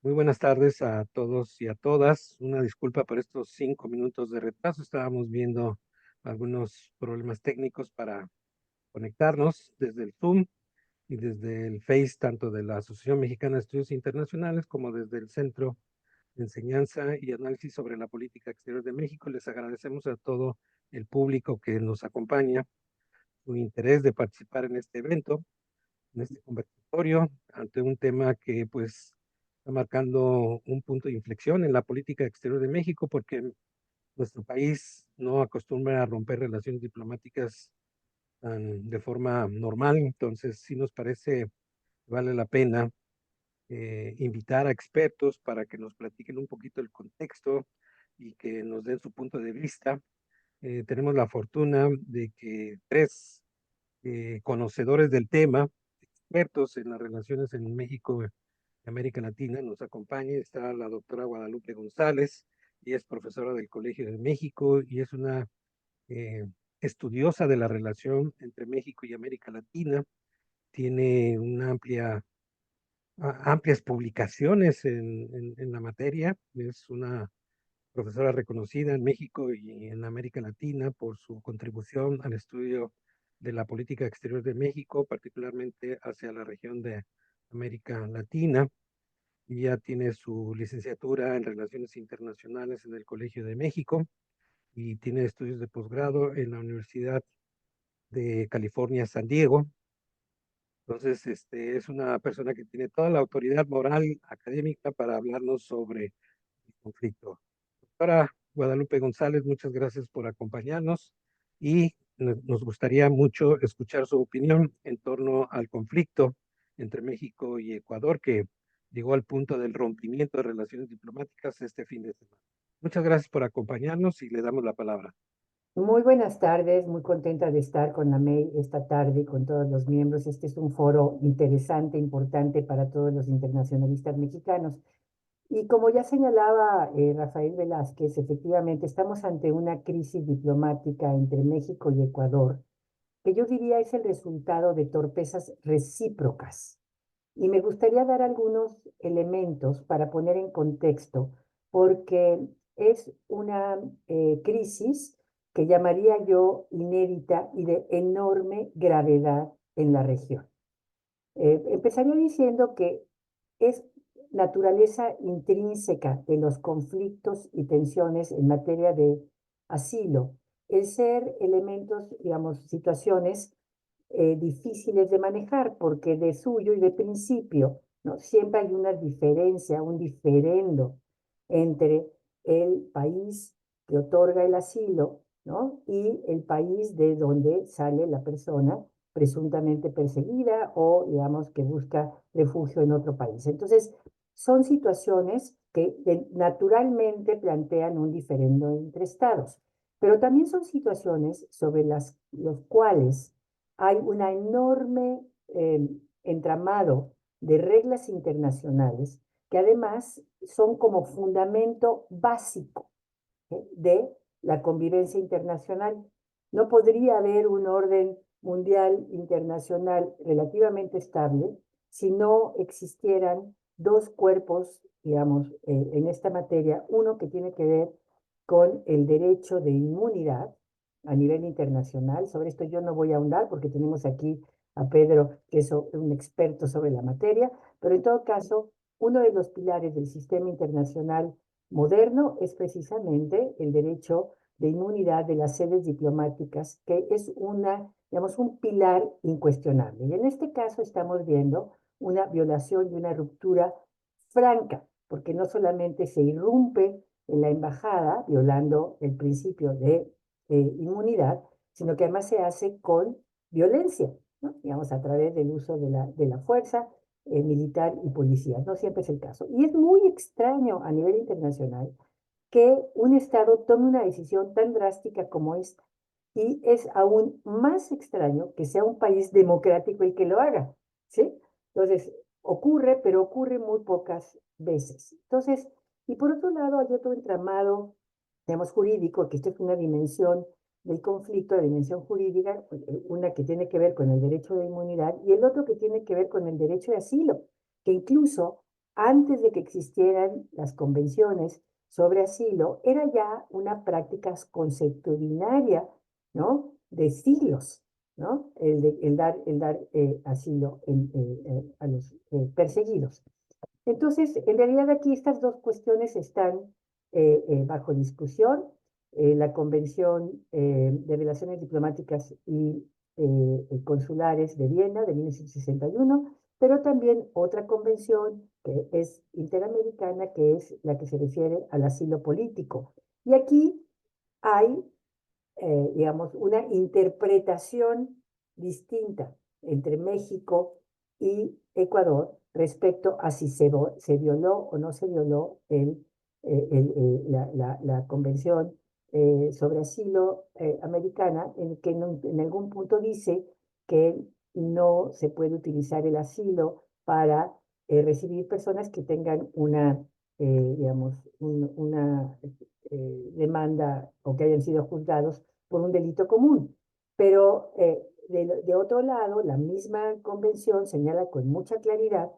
Muy buenas tardes a todos y a todas. Una disculpa por estos 5 minutos de retraso. Estábamos viendo algunos problemas técnicos para conectarnos desde el Zoom y desde el Face, tanto de la Asociación Mexicana de Estudios Internacionales como desde el Centro de Enseñanza y Análisis sobre la Política Exterior de México. Les agradecemos a todo el público que nos acompaña, su interés de participar en este evento, en este conversatorio, ante un tema que pues está marcando un punto de inflexión en la política exterior de México, porque nuestro país no acostumbra a romper relaciones diplomáticas de forma normal. Entonces sí nos parece que vale la pena invitar a expertos para que nos platiquen un poquito el contexto y que nos den su punto de vista. Tenemos la fortuna de que tres conocedores del tema, expertos en las relaciones en México y América Latina, nos acompaña. Está la doctora Guadalupe González, y es profesora del Colegio de México y es una eh, estudiosa de la relación entre México y América Latina. Tiene una amplias publicaciones en la materia. Es una profesora reconocida en México y en América Latina por su contribución al estudio de la política exterior de México, particularmente hacia la región de América Latina. Y ya tiene su licenciatura en Relaciones Internacionales en el Colegio de México y tiene estudios de posgrado en la Universidad de California, San Diego. Entonces, es una persona que tiene toda la autoridad moral académica para hablarnos sobre el conflicto. Doctora Guadalupe González, muchas gracias por acompañarnos y nos gustaría mucho escuchar su opinión en torno al conflicto entre México y Ecuador, que llegó al punto del rompimiento de relaciones diplomáticas este fin de semana. Muchas gracias por acompañarnos y le damos la palabra. Muy buenas tardes, muy contenta de estar con la MEI esta tarde y con todos los miembros. Este es un foro interesante, importante para todos los internacionalistas mexicanos. Y como ya señalaba Rafael Velázquez, efectivamente estamos ante una crisis diplomática entre México y Ecuador, que yo diría es el resultado de torpezas recíprocas. Y me gustaría dar algunos elementos para poner en contexto, porque es una crisis que llamaría yo inédita y de enorme gravedad en la región. Empezaría diciendo que es naturaleza intrínseca de los conflictos y tensiones en materia de asilo, el ser elementos, digamos, situaciones difíciles de manejar, porque de suyo y de principio, ¿no? Siempre hay una diferencia, un diferendo entre el país que otorga el asilo, ¿no? Y el país de donde sale la persona presuntamente perseguida o, digamos, que busca refugio en otro país. Entonces, son situaciones que naturalmente plantean un diferendo entre estados, pero también son situaciones sobre las los cuales hay un enorme entramado de reglas internacionales que además son como fundamento básico de la convivencia internacional. No podría haber un orden mundial internacional relativamente estable si no existieran dos cuerpos, digamos, en esta materia, uno que tiene que ver con el derecho de inmunidad a nivel internacional. Sobre esto yo no voy a ahondar porque tenemos aquí a Pedro, que es un experto sobre la materia, pero en todo caso, uno de los pilares del sistema internacional moderno es precisamente el derecho de inmunidad de las sedes diplomáticas, que es digamos, un pilar incuestionable. Y en este caso estamos viendo una violación y una ruptura franca, porque no solamente se irrumpe en la embajada violando el principio de inmunidad, sino que además se hace con violencia, ¿no? Digamos, a través del uso de la fuerza militar y policía. No siempre es el caso. Y es muy extraño a nivel internacional que un Estado tome una decisión tan drástica como esta. Y es aún más extraño que sea un país democrático el que lo haga, ¿sí? Entonces, ocurre, pero ocurre muy pocas veces. Entonces, y por otro lado, hay otro entramado, digamos, jurídico, que esto es una dimensión del conflicto, de dimensión jurídica, una que tiene que ver con el derecho de inmunidad y el otro que tiene que ver con el derecho de asilo, que incluso antes de que existieran las convenciones sobre asilo, era ya una práctica consuetudinaria, ¿no? De siglos, ¿no? El dar asilo a los perseguidos. Entonces, en realidad aquí estas dos cuestiones están bajo discusión. La Convención de Relaciones Diplomáticas y Consulares de Viena de 1961, pero también otra convención que es interamericana, que es la que se refiere al asilo político. Y aquí hay digamos, una interpretación distinta entre México y Ecuador respecto a si se violó o no se violó la Convención sobre Asilo americana, en que en algún punto dice que no se puede utilizar el asilo para recibir personas que tengan una, digamos, una demanda o que hayan sido juzgados por un delito común. Pero de otro lado, la misma convención señala con mucha claridad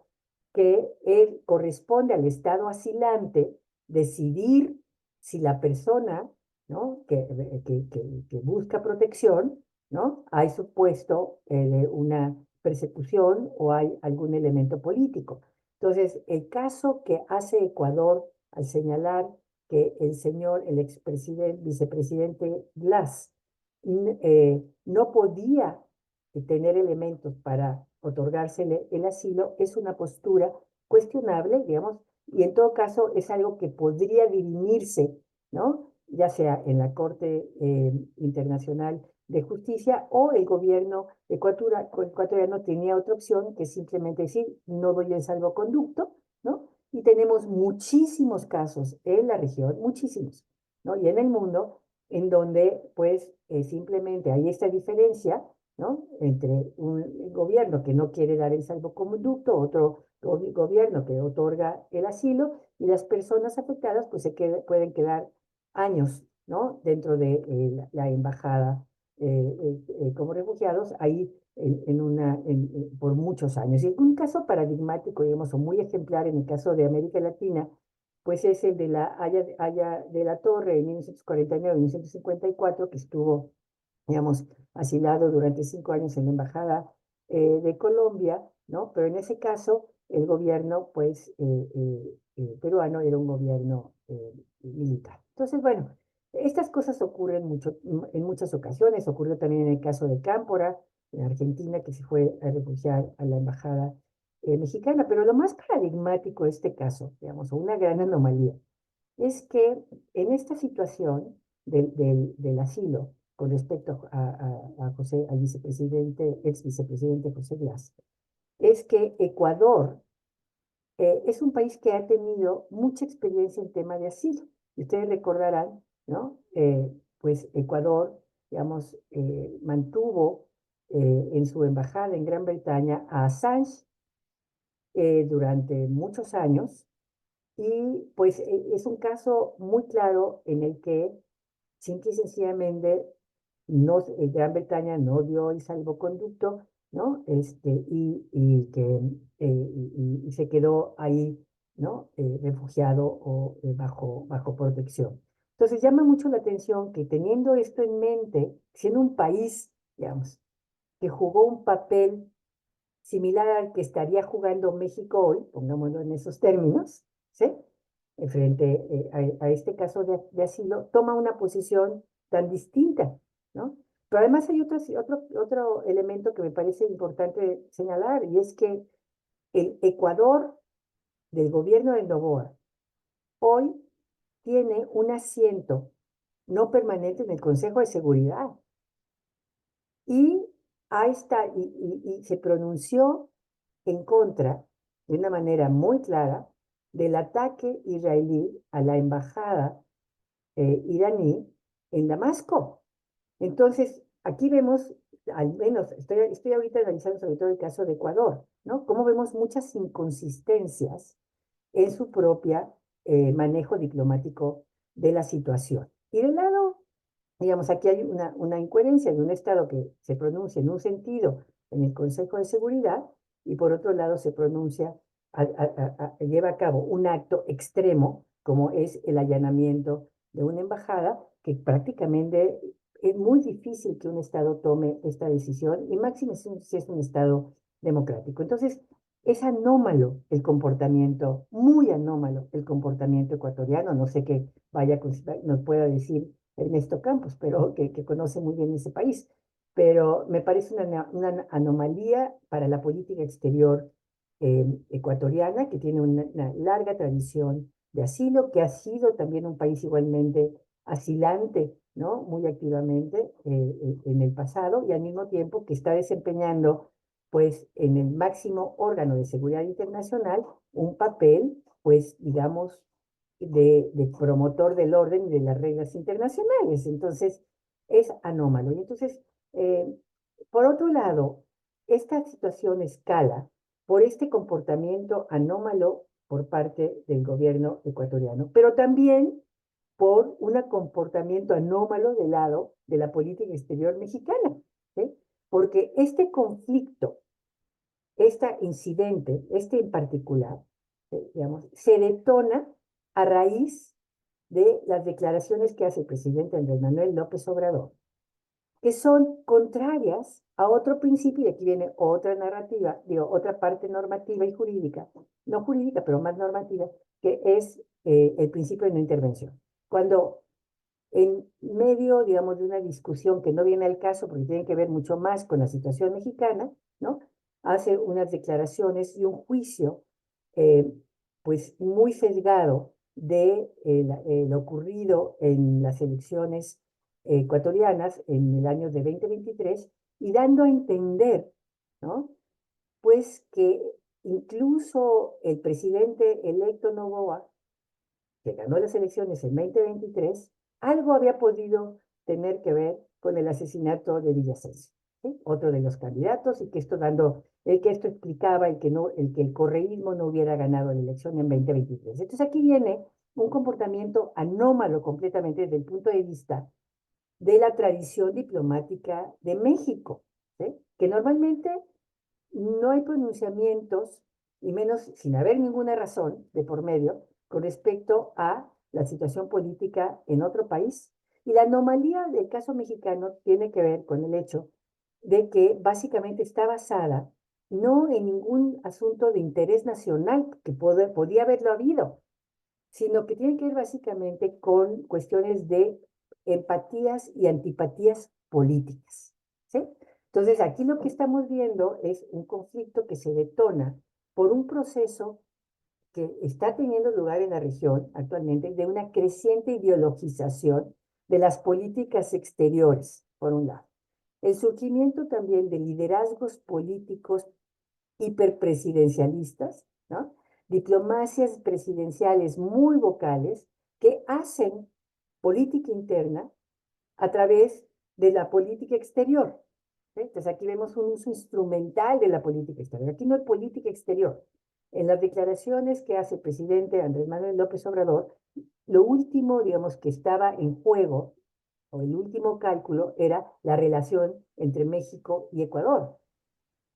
que corresponde al Estado asilante decidir si la persona, ¿no? que busca protección, ¿no? Hay supuesto de una persecución o hay algún elemento político. Entonces, el caso que hace Ecuador al señalar que el señor, el expresidente, vicepresidente Glass, no podía tener elementos para otorgársele el asilo, es una postura cuestionable, digamos, y en todo caso es algo que podría dirimirse, ¿no? Ya sea en la Corte Internacional de Justicia o el gobierno ecuatoriano tenía otra opción que simplemente decir, no doy el salvoconducto, ¿no? Y tenemos muchísimos casos en la región, muchísimos, ¿no? Y en el mundo, en donde pues simplemente hay esta diferencia, ¿no? Entre un gobierno que no quiere dar el salvoconducto, otro gobierno que otorga el asilo, y las personas afectadas pues pueden quedar años, ¿no? Dentro de la embajada como refugiados, ahí por muchos años. Y un caso paradigmático, digamos, o muy ejemplar en el caso de América Latina, pues es el de la Haya de la Torre en 1949-1954, que estuvo, digamos, asilado durante 5 años en la Embajada de Colombia, ¿no? Pero en ese caso, el gobierno, pues, peruano era un gobierno militar. Entonces, bueno, estas cosas ocurren mucho, en muchas ocasiones. Ocurrió también en el caso de Cámpora, en Argentina, que se fue a refugiar a la embajada mexicana. Pero lo más paradigmático de este caso, digamos, o una gran anomalía, es que en esta situación del asilo con respecto José, al vicepresidente, ex vicepresidente José Glass, es que Ecuador es un país que ha tenido mucha experiencia en tema de asilo. Y ustedes recordarán, ¿no? Pues Ecuador, digamos, mantuvo en su embajada en Gran Bretaña a Assange durante muchos años y pues es un caso muy claro en el que simple y sencillamente no, Gran Bretaña no dio el salvoconducto, ¿no? Y se quedó ahí, ¿no? Refugiado o bajo protección. Entonces llama mucho la atención que teniendo esto en mente, siendo un país, digamos, que jugó un papel similar al que estaría jugando México hoy, pongámoslo en esos términos, ¿sí? Frente a este caso de asilo, toma una posición tan distinta, ¿no? Pero además hay otro elemento que me parece importante señalar, y es que el Ecuador del gobierno de Noboa hoy tiene un asiento no permanente en el Consejo de Seguridad y, y se pronunció en contra, de una manera muy clara, del ataque israelí a la embajada iraní en Damasco. Entonces, aquí vemos, al menos, estoy ahorita analizando sobre todo el caso de Ecuador, ¿no? Cómo vemos muchas inconsistencias en su propia manejo diplomático de la situación. Y del lado, digamos, aquí hay una incoherencia de un Estado que se pronuncia en un sentido en el Consejo de Seguridad y por otro lado se pronuncia lleva a cabo un acto extremo, como es el allanamiento de una embajada, que prácticamente es muy difícil que un Estado tome esta decisión, y máximo si es un Estado democrático. Entonces, es anómalo el comportamiento, muy anómalo el comportamiento ecuatoriano. No sé qué nos pueda decir Ernesto Campos, pero que conoce muy bien ese país. Pero me parece una anomalía para la política exterior ecuatoriana, que tiene una larga tradición de asilo, que ha sido también un país igualmente asilante, ¿no? Muy activamente en el pasado, y al mismo tiempo que está desempeñando, pues, en el máximo órgano de seguridad internacional, un papel, pues, digamos, de promotor del orden y de las reglas internacionales. Entonces, es anómalo. Y entonces, eh, por otro lado, esta situación escala por este comportamiento anómalo por parte del gobierno ecuatoriano, pero también por un comportamiento anómalo del lado de la política exterior mexicana, ¿sí? Porque este conflicto, este incidente, este en particular, digamos, se detona a raíz de las declaraciones que hace el presidente Andrés Manuel López Obrador, que son contrarias a otro principio, y aquí viene otra narrativa, digo, otra parte normativa y jurídica, no jurídica, pero más normativa, que es el principio de no intervención. Cuando en medio, digamos, de una discusión que no viene al caso porque tiene que ver mucho más con la situación mexicana, ¿no? Hace unas declaraciones y un juicio, eh, pues, muy sesgado de lo ocurrido en las elecciones ecuatorianas en el año de 2023, y dando a entender, ¿no? Pues que incluso el presidente electo Noboa, que ganó las elecciones en 2023, algo había podido tener que ver con el asesinato de Villaseñor, ¿sí? Otro de los candidatos, y que esto explicaba que el correísmo no hubiera ganado la elección en 2023. Entonces aquí viene un comportamiento anómalo completamente desde el punto de vista de la tradición diplomática de México, ¿sí? Que normalmente no hay pronunciamientos, y menos sin haber ninguna razón de por medio, con respecto a la situación política en otro país. Y la anomalía del caso mexicano tiene que ver con el hecho de que básicamente está basada no en ningún asunto de interés nacional, que podía haberlo habido, sino que tiene que ver básicamente con cuestiones de empatías y antipatías políticas, ¿sí? Entonces, aquí lo que estamos viendo es un conflicto que se detona por un proceso que está teniendo lugar en la región actualmente, de una creciente ideologización de las políticas exteriores, por un lado. El surgimiento también de liderazgos políticos hiperpresidencialistas, ¿no? Diplomacias presidenciales muy vocales que hacen política interna a través de la política exterior, ¿sí? Entonces aquí vemos un uso instrumental de la política exterior. Aquí no hay política exterior. En las declaraciones que hace el presidente Andrés Manuel López Obrador, lo último, digamos, que estaba en juego, o el último cálculo, era la relación entre México y Ecuador,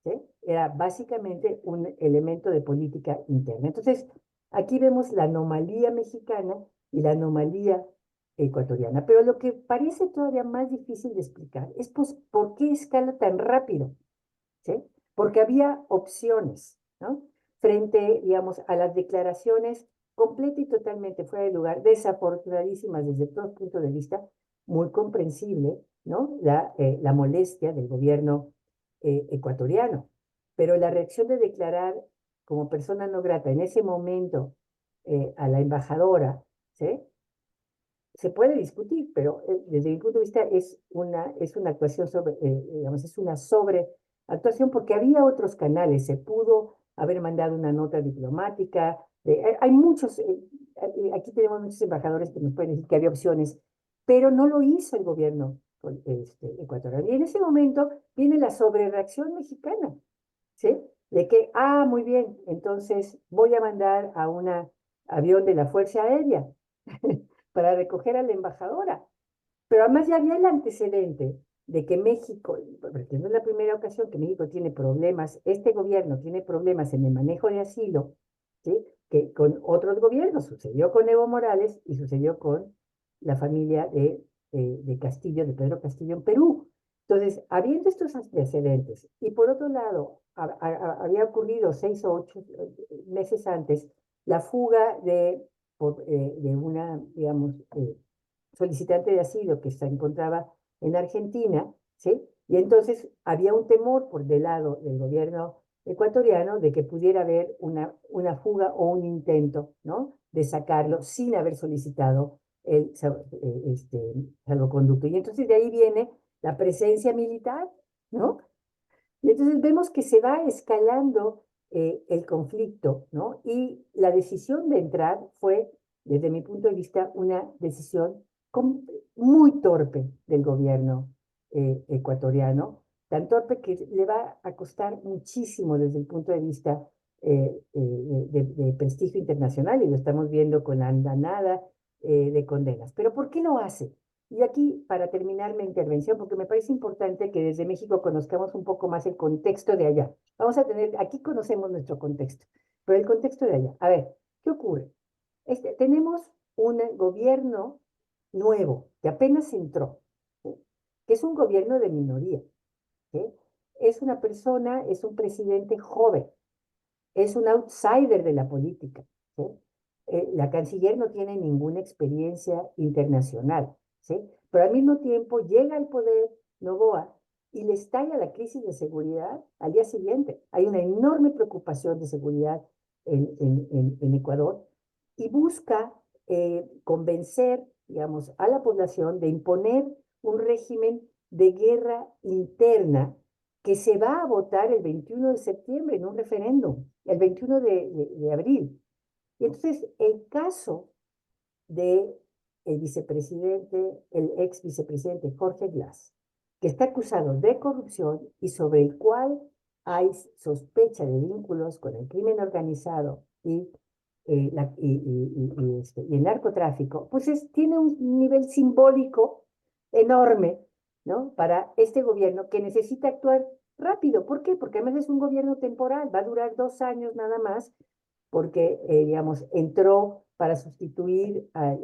¿sí? Era básicamente un elemento de política interna. Entonces, aquí vemos la anomalía mexicana y la anomalía ecuatoriana. Pero lo que parece todavía más difícil de explicar es, pues, por qué escala tan rápido, ¿sí? Porque había opciones, ¿no? Frente, digamos, a las declaraciones completa y totalmente fuera de lugar, desafortunadísimas desde todo punto de vista, muy comprensible, ¿no? La molestia del gobierno ecuatoriano. Pero la reacción de declarar como persona no grata en ese momento a la embajadora, ¿sí? Se puede discutir, pero desde mi punto de vista es una actuación digamos, es una sobreactuación, porque había otros canales. Se pudo haber mandado una nota diplomática. Hay muchos, aquí tenemos muchos embajadores que nos pueden decir que había opciones, pero no lo hizo el gobierno ecuatoriano. Y en ese momento viene la sobrereacción mexicana, ¿sí? De que, muy bien, entonces voy a mandar a un avión de la Fuerza Aérea para recoger a la embajadora. Pero además ya había el antecedente de que México, porque no es la primera ocasión que México tiene problemas, este gobierno tiene problemas en el manejo de asilo, que con otros gobiernos. Sucedió con Evo Morales y sucedió con la familia de Castillo, de Pedro Castillo en Perú. Entonces, habiendo estos antecedentes, y por otro lado, había ocurrido 6 o 8 meses antes la fuga de una, digamos, solicitante de asilo que se encontraba en Argentina, ¿sí? Y entonces había un temor por del lado del gobierno ecuatoriano de que pudiera haber una fuga o un intento, ¿no? De sacarlo sin haber solicitado el salvoconducto. Y entonces de ahí viene la presencia militar, ¿no? Y entonces vemos que se va escalando el conflicto, ¿no? Y la decisión de entrar fue, desde mi punto de vista, una decisión muy torpe del gobierno ecuatoriano, tan torpe que le va a costar muchísimo desde el punto de vista de prestigio internacional, y lo estamos viendo con la andanada de condenas. Pero ¿por qué lo hace? Y aquí, para terminar mi intervención, porque me parece importante que desde México conozcamos un poco más el contexto de allá. Vamos a tener, aquí conocemos nuestro contexto, pero el contexto de allá. A ver, ¿qué ocurre? Tenemos un gobierno nuevo que apenas entró, ¿sí? Que es un gobierno de minoría, ¿sí? Es una persona, es un presidente joven, es un outsider de la política, ¿sí? La canciller no tiene ninguna experiencia internacional, ¿sí? Pero al mismo tiempo llega al poder Noboa y le estalla la crisis de seguridad al día siguiente. Hay una enorme preocupación de seguridad en Ecuador y busca convencer, digamos, a la población de imponer un régimen de guerra interna que se va a votar el 21 de septiembre en un referéndum, el 21 de abril. Y entonces el caso de el vicepresidente, el ex vicepresidente Jorge Glass, que está acusado de corrupción y sobre el cual hay sospecha de vínculos con el crimen organizado y el narcotráfico, pues tiene un nivel simbólico enorme, ¿no? Para este gobierno que necesita actuar rápido. ¿Por qué? Porque además es un gobierno temporal, va a durar 2 años nada más, porque, digamos, entró para sustituir a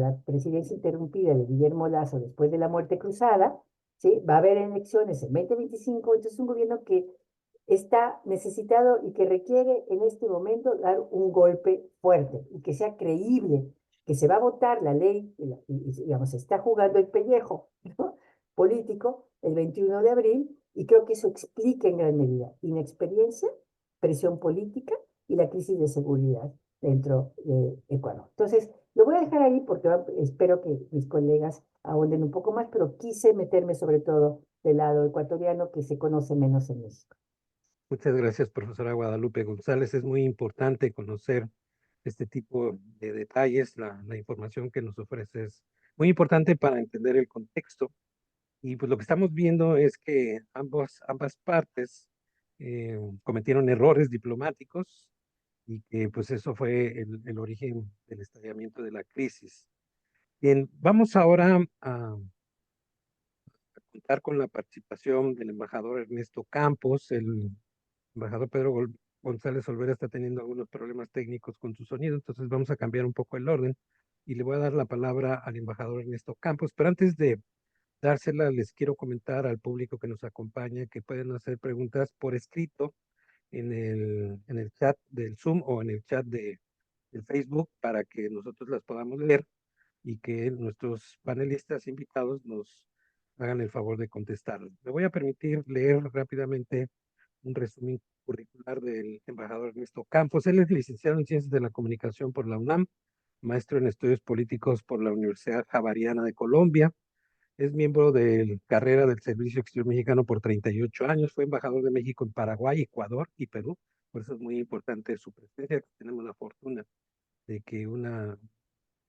la presidencia interrumpida de Guillermo Lazo después de la muerte cruzada, ¿sí? Va a haber elecciones en 2025, entonces es un gobierno que está necesitado y que requiere en este momento dar un golpe fuerte y que sea creíble, que se va a votar la ley, digamos, se está jugando el pellejo, ¿no? Político el 21 de abril, y creo que eso explica en gran medida inexperiencia, presión política y la crisis de seguridad dentro de Ecuador. Entonces, lo voy a dejar ahí porque espero que mis colegas ahonden un poco más, pero quise meterme sobre todo del lado ecuatoriano que se conoce menos en México. Muchas gracias, profesora Guadalupe González. Es muy importante conocer este tipo de detalles. La información que nos ofrece es muy importante para entender el contexto. Y pues lo que estamos viendo es que ambas partes cometieron errores diplomáticos y que pues eso fue el origen del estallamiento de la crisis. Bien, vamos ahora a contar con la participación del embajador Ernesto Campos. El embajador Pedro González Olvera está teniendo algunos problemas técnicos con su sonido, entonces vamos a cambiar un poco el orden y le voy a dar la palabra al embajador Ernesto Campos. Pero antes de dársela, les quiero comentar al público que nos acompaña que pueden hacer preguntas por escrito en el chat del Zoom o en el chat del Facebook para que nosotros las podamos leer y que nuestros panelistas invitados nos hagan el favor de contestar. Me voy a permitir leer rápidamente un resumen curricular del embajador Ernesto Campos. Él es licenciado en Ciencias de la Comunicación por la UNAM, maestro en Estudios Políticos por la Universidad Javeriana de Colombia. Es miembro de carrera del Servicio Exterior Mexicano por 38 años. Fue embajador de México en Paraguay, Ecuador y Perú. Por eso es muy importante su presencia. Tenemos la fortuna de que un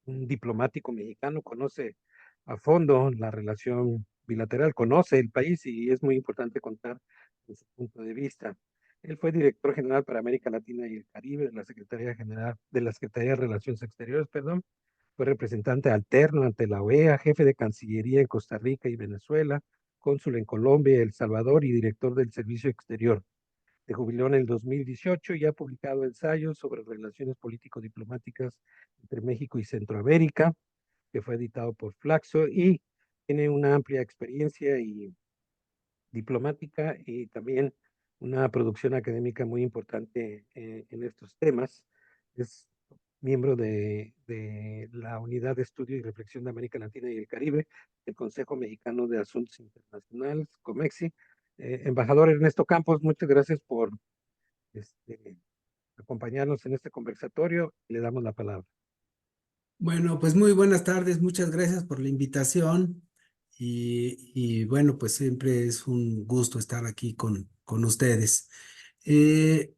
diplomático mexicano conoce a fondo la relación bilateral, conoce el país y es muy importante contar con su punto de vista. Él fue director general para América Latina y el Caribe de la Secretaría General de la Secretaría de Relaciones Exteriores, perdón. Fue representante alterno ante la OEA, jefe de Cancillería en Costa Rica y Venezuela, cónsul en Colombia, El Salvador y director del Servicio Exterior. Se jubiló en el 2018 y ha publicado ensayos sobre relaciones político-diplomáticas entre México y Centroamérica, que fue editado por Flaxo, y tiene una amplia experiencia y diplomática y también una producción académica muy importante en estos temas. Es miembro de la Unidad de Estudio y Reflexión de América Latina y el Caribe, del Consejo Mexicano de Asuntos Internacionales, COMEXI. Embajador Ernesto Campos, muchas gracias por este, acompañarnos en este conversatorio. Le damos la palabra. Bueno, pues muy buenas tardes, muchas gracias por la invitación y bueno, pues siempre es un gusto estar aquí con ustedes.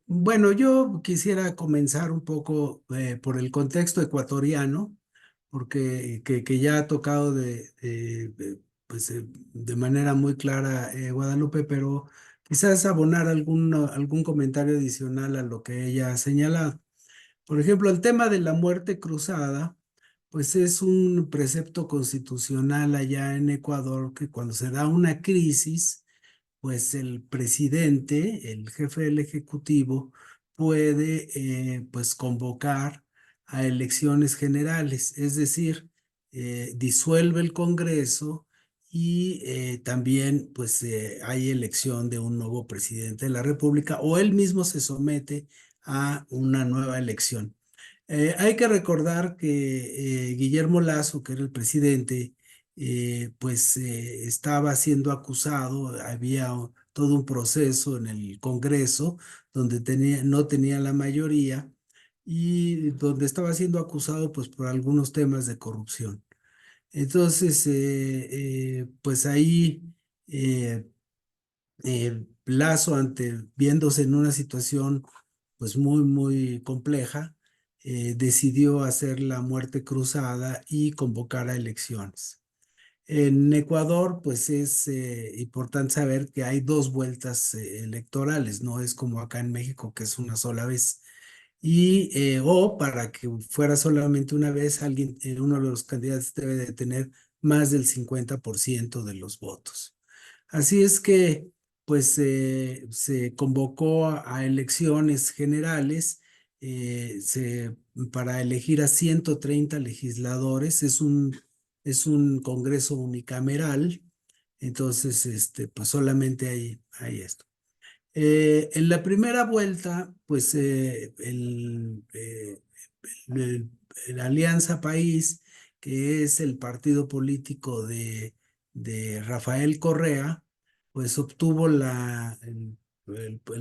Bueno, yo quisiera comenzar un poco por el contexto ecuatoriano, porque que ya ha tocado pues, de manera muy clara Guadalupe, pero quizás abonar algún comentario adicional a lo que ella ha señalado. Por ejemplo, el tema de la muerte cruzada, pues es un precepto constitucional allá en Ecuador que cuando se da una crisis, pues el presidente, el jefe del ejecutivo, puede pues convocar a elecciones generales, es decir, disuelve el Congreso y también pues hay elección de un nuevo presidente de la República o él mismo se somete a una nueva elección. Hay que recordar que Guillermo Lasso, que era el presidente, pues estaba siendo acusado, había todo un proceso en el Congreso donde no tenía la mayoría y donde estaba siendo acusado pues por algunos temas de corrupción. Entonces, pues ahí eh, Lazo, viéndose en una situación pues muy compleja, decidió hacer la muerte cruzada y convocar a elecciones. En Ecuador, pues es importante saber que hay dos vueltas electorales, no es como acá en México, que es una sola vez. O para que fuera solamente una vez, uno de los candidatos debe de tener más del 50% de los votos. Así es que, pues, se convocó a elecciones generales para elegir a 130 legisladores. Es un congreso unicameral, entonces, pues solamente hay esto. En la primera vuelta, pues el Alianza País, que es el partido político de Rafael Correa, pues obtuvo el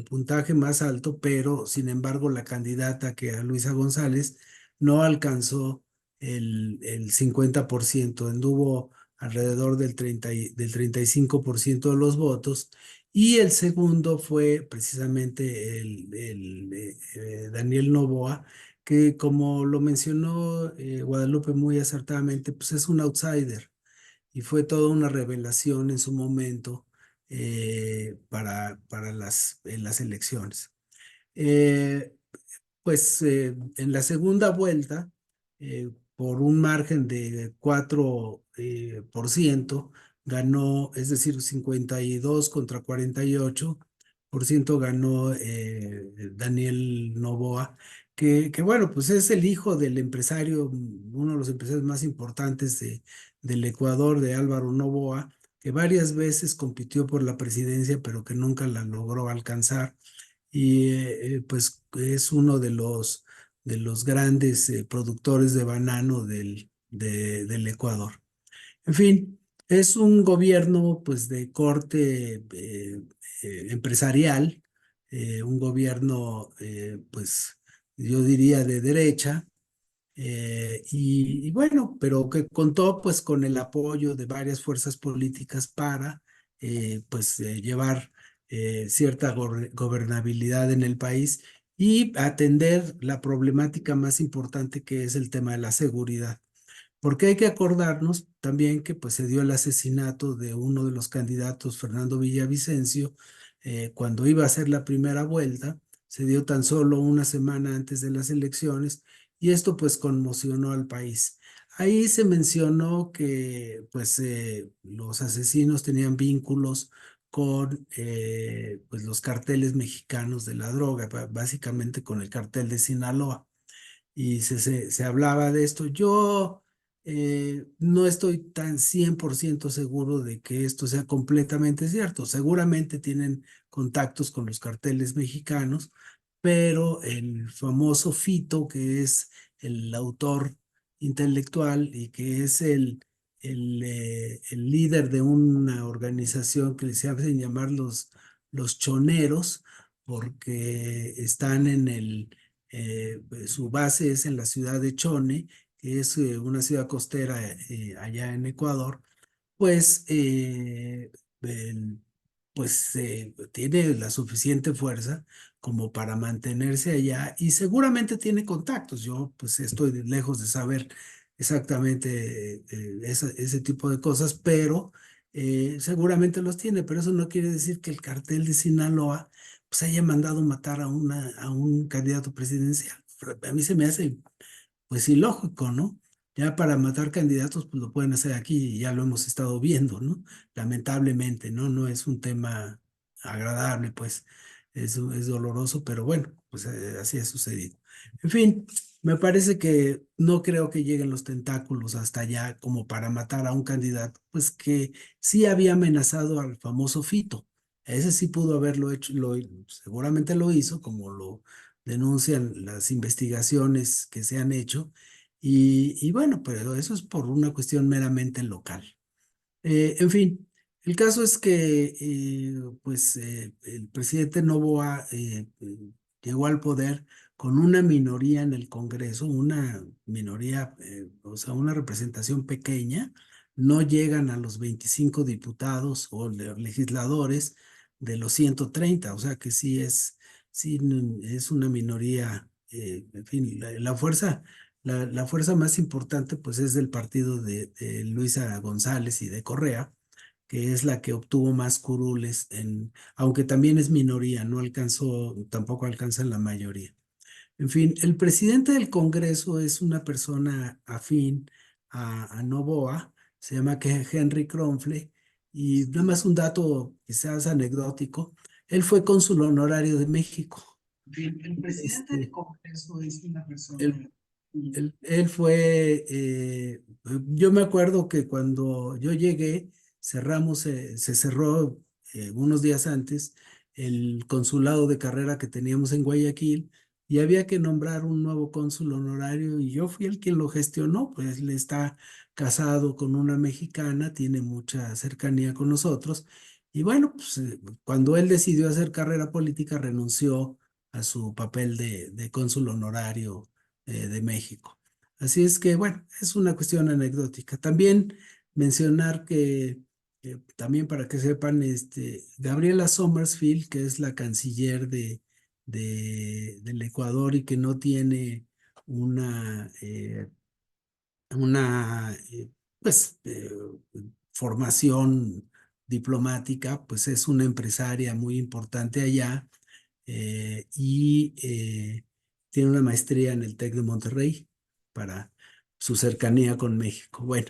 puntaje más alto, pero sin embargo la candidata que era Luisa González no alcanzó el 50%, anduvo alrededor del 35% de los votos y el segundo fue precisamente Daniel Noboa, que como lo mencionó Guadalupe muy acertadamente, pues es un outsider y fue toda una revelación en su momento para en las elecciones. Eh, pues en la segunda vuelta, por un margen de 4%, ganó, es decir, 52 contra 48% ganó Daniel Noboa, que bueno, pues es el hijo del empresario, uno de los empresarios más importantes del Ecuador, de Álvaro Noboa, que varias veces compitió por la presidencia, pero que nunca la logró alcanzar y pues es uno de los grandes productores de banano del Ecuador. En fin, es un gobierno pues de corte empresarial, un gobierno pues yo diría de derecha, y bueno, pero que contó pues con el apoyo de varias fuerzas políticas para pues llevar cierta gobernabilidad en el país y atender la problemática más importante que es el tema de la seguridad. Porque hay que acordarnos también que pues se dio el asesinato de uno de los candidatos, Fernando Villavicencio, cuando iba a hacer la primera vuelta, se dio tan solo una semana antes de las elecciones y esto pues conmocionó al país. Ahí se mencionó que pues los asesinos tenían vínculos con pues los carteles mexicanos de la droga, básicamente con el cartel de Sinaloa. Y se hablaba de esto. Yo no estoy tan 100% seguro de que esto sea completamente cierto. Seguramente tienen contactos con los carteles mexicanos, pero el famoso Fito, que es el autor intelectual y que es el líder de una organización que se hacen llamar los choneros, porque están su base es en la ciudad de Chone, que es una ciudad costera allá en Ecuador. Pues, el- pues tiene la suficiente fuerza como para mantenerse allá y seguramente tiene contactos. Yo pues estoy lejos de saber exactamente ese tipo de cosas, pero seguramente los tiene, pero eso no quiere decir que el cartel de Sinaloa pues haya mandado matar a un candidato presidencial. A mí se me hace pues ilógico, ¿no? Ya para matar candidatos, pues lo pueden hacer aquí y ya lo hemos estado viendo, ¿no? Lamentablemente, ¿no? No es un tema agradable, pues es doloroso, pero bueno, pues así ha sucedido. En fin, me parece que no creo que lleguen los tentáculos hasta allá como para matar a un candidato, pues que sí había amenazado al famoso Fito. Ese sí pudo haberlo hecho, seguramente lo hizo, como lo denuncian las investigaciones que se han hecho. Y bueno, pero eso es por una cuestión meramente local. En fin, el caso es que pues el presidente Noboa llegó al poder con una minoría en el Congreso, una minoría, o sea, una representación pequeña. No llegan a los 25 diputados o legisladores de los 130, o sea que sí, es una minoría. En fin, la fuerza más importante pues es del partido de Luisa González y de Correa, que es la que obtuvo más curules aunque también es minoría, no alcanzó, tampoco alcanza la mayoría. En fin, el presidente del Congreso es una persona afín a Noboa, se llama que Henry Kronfle, y nada más un dato quizás anecdótico, él fue cónsul honorario de México. En fin, el presidente del Congreso es una persona. Él fue, yo me acuerdo que cuando yo llegué, se cerró unos días antes el consulado de carrera que teníamos en Guayaquil y había que nombrar un nuevo cónsul honorario y yo fui el quien lo gestionó, pues él está casado con una mexicana, tiene mucha cercanía con nosotros y bueno, pues cuando él decidió hacer carrera política renunció a su papel de cónsul honorario de México. Así es que, bueno, es una cuestión anecdótica. También mencionar que, también para que sepan, Gabriela Sommersfield, que es la canciller del Ecuador y que no tiene una, una pues, formación diplomática, pues es una empresaria muy importante allá y tiene una maestría en el TEC de Monterrey para su cercanía con México. Bueno,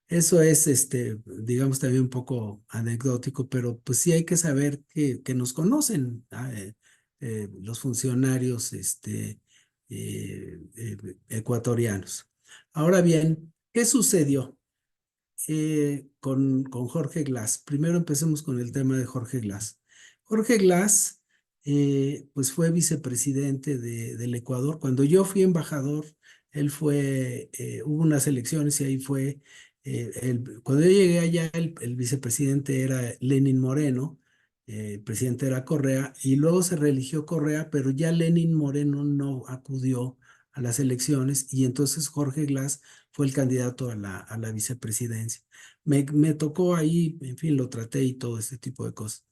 eso es, digamos, también un poco anecdótico, pero pues sí hay que saber que nos conocen los funcionarios ecuatorianos. Ahora bien, ¿qué sucedió? Con Jorge Glass. Primero empecemos con el tema de Jorge Glass. Jorge Glass, pues fue vicepresidente del Ecuador. Cuando yo fui embajador, hubo unas elecciones y ahí fue, cuando yo llegué allá, el vicepresidente era Lenin Moreno, el presidente era Correa, y luego se reeligió Correa, pero ya Lenin Moreno no acudió a las elecciones y entonces Jorge Glass fue el candidato a la vicepresidencia. Me tocó ahí, en fin, lo traté y todo este tipo de cosas.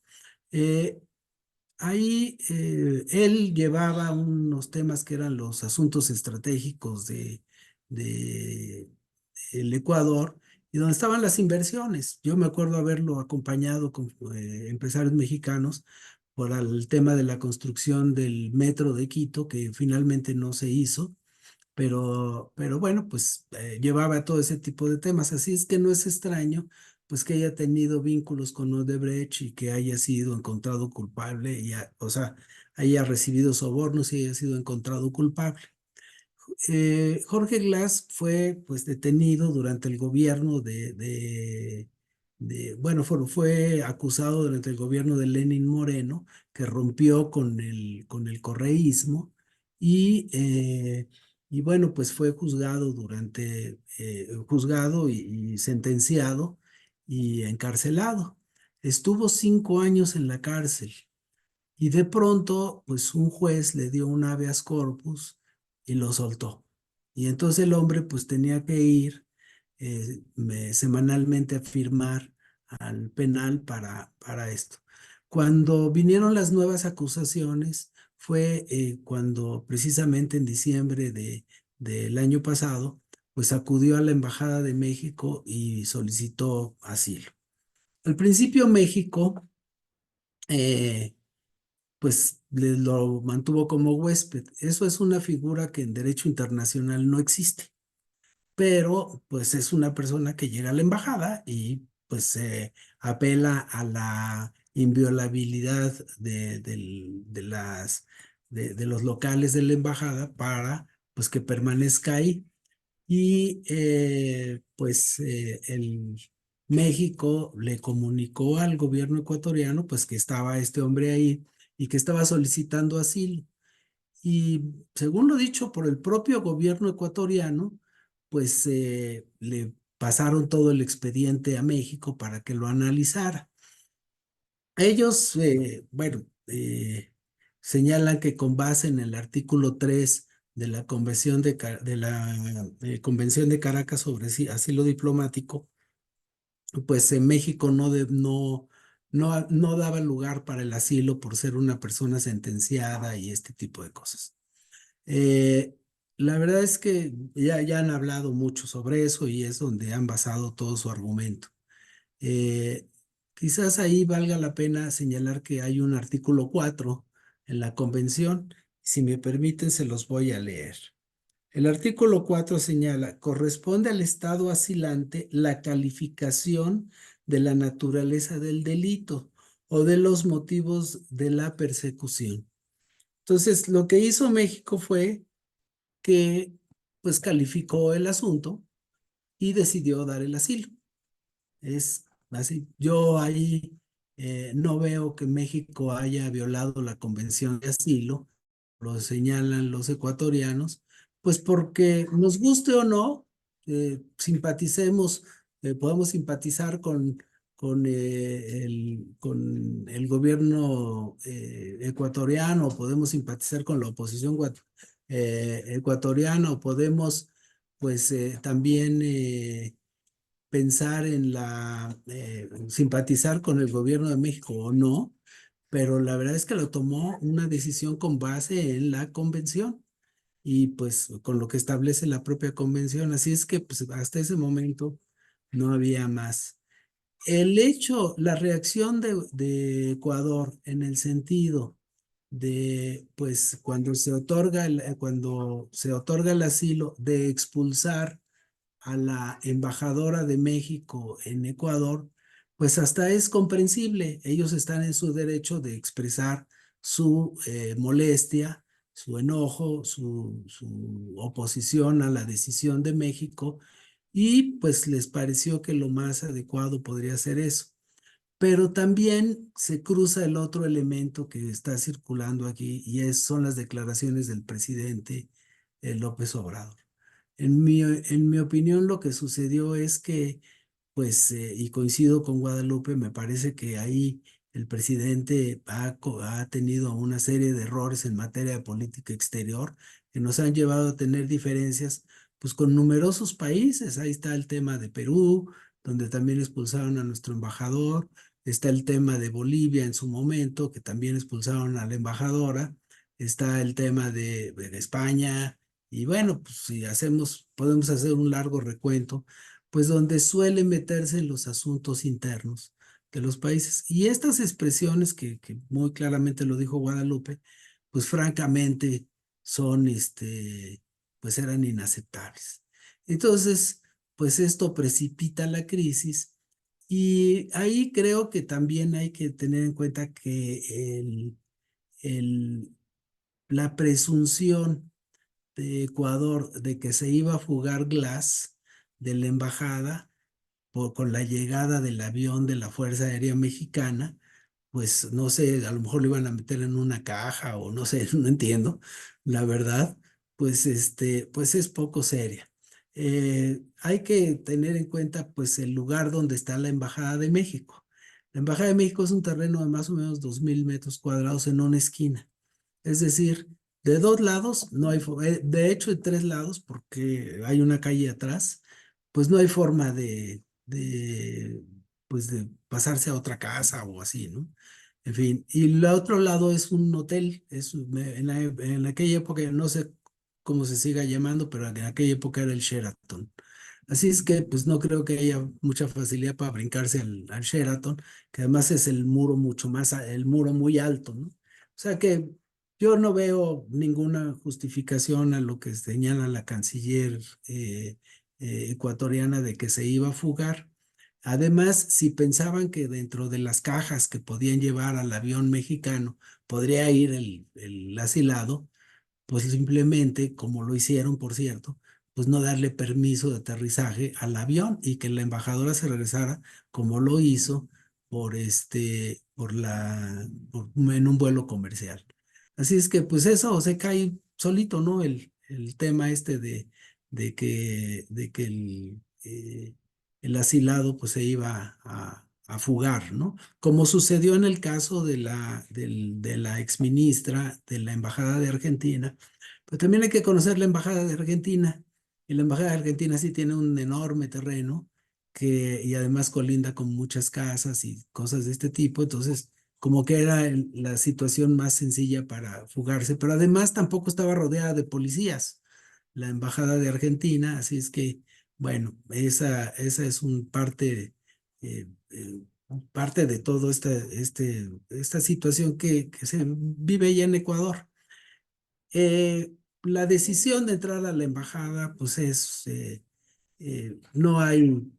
Eh, Ahí él llevaba unos temas que eran los asuntos estratégicos de el Ecuador y donde estaban las inversiones. Yo me acuerdo haberlo acompañado con empresarios mexicanos por el tema de la construcción del metro de Quito, que finalmente no se hizo, pero bueno, pues llevaba todo ese tipo de temas. Así es que no es extraño pues que haya tenido vínculos con Odebrecht y que haya sido encontrado culpable, o sea, haya recibido sobornos y haya sido encontrado culpable. Jorge Glass fue pues detenido durante el gobierno bueno, fue acusado durante el gobierno de Lenín Moreno, que rompió con el correísmo y, y bueno, pues fue juzgado juzgado y sentenciado y encarcelado. Estuvo 5 años en la cárcel. Y de pronto, pues un juez le dio un habeas corpus y lo soltó. Y entonces el hombre pues tenía que ir semanalmente a firmar al penal para esto. Cuando vinieron las nuevas acusaciones, fue cuando precisamente en diciembre del año pasado, pues acudió a la Embajada de México y solicitó asilo. Al principio México eh, pues lo mantuvo como huésped. Eso es una figura que en derecho internacional no existe, pero pues es una persona que llega a la embajada y pues se apela a la inviolabilidad de los locales de la embajada para pues que permanezca ahí. Y pues el México le comunicó al gobierno ecuatoriano pues que estaba este hombre ahí y que estaba solicitando asilo. Y según lo dicho por el propio gobierno ecuatoriano, pues le pasaron todo el expediente a México para que lo analizara. Ellos, bueno, señalan que con base en el artículo 3 de la Convención de Caracas sobre asilo diplomático, pues en México no daba lugar para el asilo por ser una persona sentenciada y este tipo de cosas. Eh, la verdad es que ya han hablado mucho sobre eso y es donde han basado todo su argumento. Eh, Quizás ahí valga la pena señalar que hay un artículo 4 en la convención. Si me permiten, se los voy a leer. El artículo 4 señala, corresponde al Estado asilante la calificación de la naturaleza del delito o de los motivos de la persecución. Entonces, lo que hizo México fue que, pues, calificó el asunto y decidió dar el asilo. Es así. Yo ahí no veo que México haya violado la Convención de Asilo, lo señalan los ecuatorianos, pues porque nos guste o no, simpaticemos, podemos simpatizar con el gobierno ecuatoriano, podemos simpatizar con la oposición ecuatoriana, o podemos pues también pensar en simpatizar con el gobierno de México o no, pero la verdad es que lo tomó una decisión con base en la convención y pues con lo que establece la propia convención. Así es que pues hasta ese momento no había más. La reacción de Ecuador en el sentido de, pues, cuando se otorga el asilo, de expulsar a la embajadora de México en Ecuador, pues hasta es comprensible. Ellos están en su derecho de expresar su molestia, su enojo, su oposición a la decisión de México y pues les pareció que lo más adecuado podría ser eso. Pero también se cruza el otro elemento que está circulando aquí y son las declaraciones del presidente López Obrador. En mi opinión, lo que sucedió es que, pues, y coincido con Guadalupe, me parece que ahí el presidente ha tenido una serie de errores en materia de política exterior que nos han llevado a tener diferencias, pues, con numerosos países. Ahí está el tema de Perú, donde también expulsaron a nuestro embajador. Está el tema de Bolivia en su momento, que también expulsaron a la embajadora. Está el tema de España y bueno, pues si podemos hacer un largo recuento, pues donde suele meterse en los asuntos internos de los países. Y estas expresiones que muy claramente lo dijo Guadalupe, pues francamente son, pues eran inaceptables. Entonces, pues esto precipita la crisis Y ahí creo que también hay que tener en cuenta que el, la presunción de Ecuador de que se iba a fugar Glass de la embajada con la llegada del avión de la Fuerza Aérea Mexicana, pues no sé, a lo mejor lo iban a meter en una caja o no sé, no entiendo, la verdad, pues pues es poco seria. Hay que tener en cuenta pues el lugar donde está la Embajada de México. La Embajada de México es un terreno de más o menos 2000 metros cuadrados en una esquina. Es decir, de dos lados no hay, de hecho de tres lados, porque hay una calle atrás, pues no hay forma pues de pasarse a otra casa o así, ¿no? En fin, y el otro lado es un hotel, en aquella época, no sé cómo se siga llamando, pero en aquella época era el Sheraton. Así es que pues no creo que haya mucha facilidad para brincarse al Sheraton, que además es el muro mucho más, el muro muy alto, ¿no? O sea que yo no veo ninguna justificación a lo que señala la canciller ecuatoriana de que se iba a fugar. Además, si pensaban que dentro de las cajas que podían llevar al avión mexicano podría ir el asilado, pues simplemente, como lo hicieron, por cierto, pues no darle permiso de aterrizaje al avión y que la embajadora se regresara como lo hizo en un vuelo comercial. Así es que pues eso se cae solito, ¿no? El tema de que el asilado pues se iba a fugar, ¿no? Como sucedió en el caso de la exministra de la Embajada de Argentina, pero también hay que conocer la Embajada de Argentina. Y la Embajada de Argentina sí tiene un enorme terreno y además colinda con muchas casas y cosas de este tipo. Entonces, como que era la situación más sencilla para fugarse, pero además tampoco estaba rodeada de policías, la Embajada de Argentina. Así es que, bueno, esa es parte de todo esta situación que se vive ya en Ecuador. La decisión de entrar a la embajada, pues no hay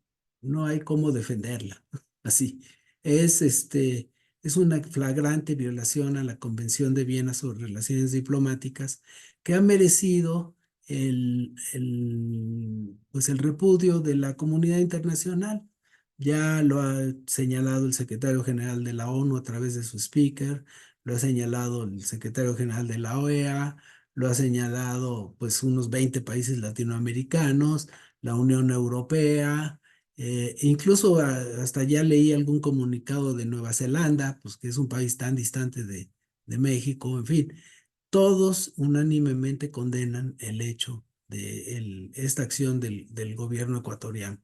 cómo defenderla. Así, es, es una flagrante violación a la Convención de Viena sobre Relaciones Diplomáticas que ha merecido pues el repudio de la comunidad internacional. Ya lo ha señalado el secretario general de la ONU a través de su speaker, lo ha señalado el secretario general de la OEA, lo ha señalado pues unos 20 países latinoamericanos, la Unión Europea, incluso hasta ya leí algún comunicado de Nueva Zelanda, pues que es un país tan distante de México, en fin, todos unánimemente condenan el hecho de esta acción del gobierno ecuatoriano.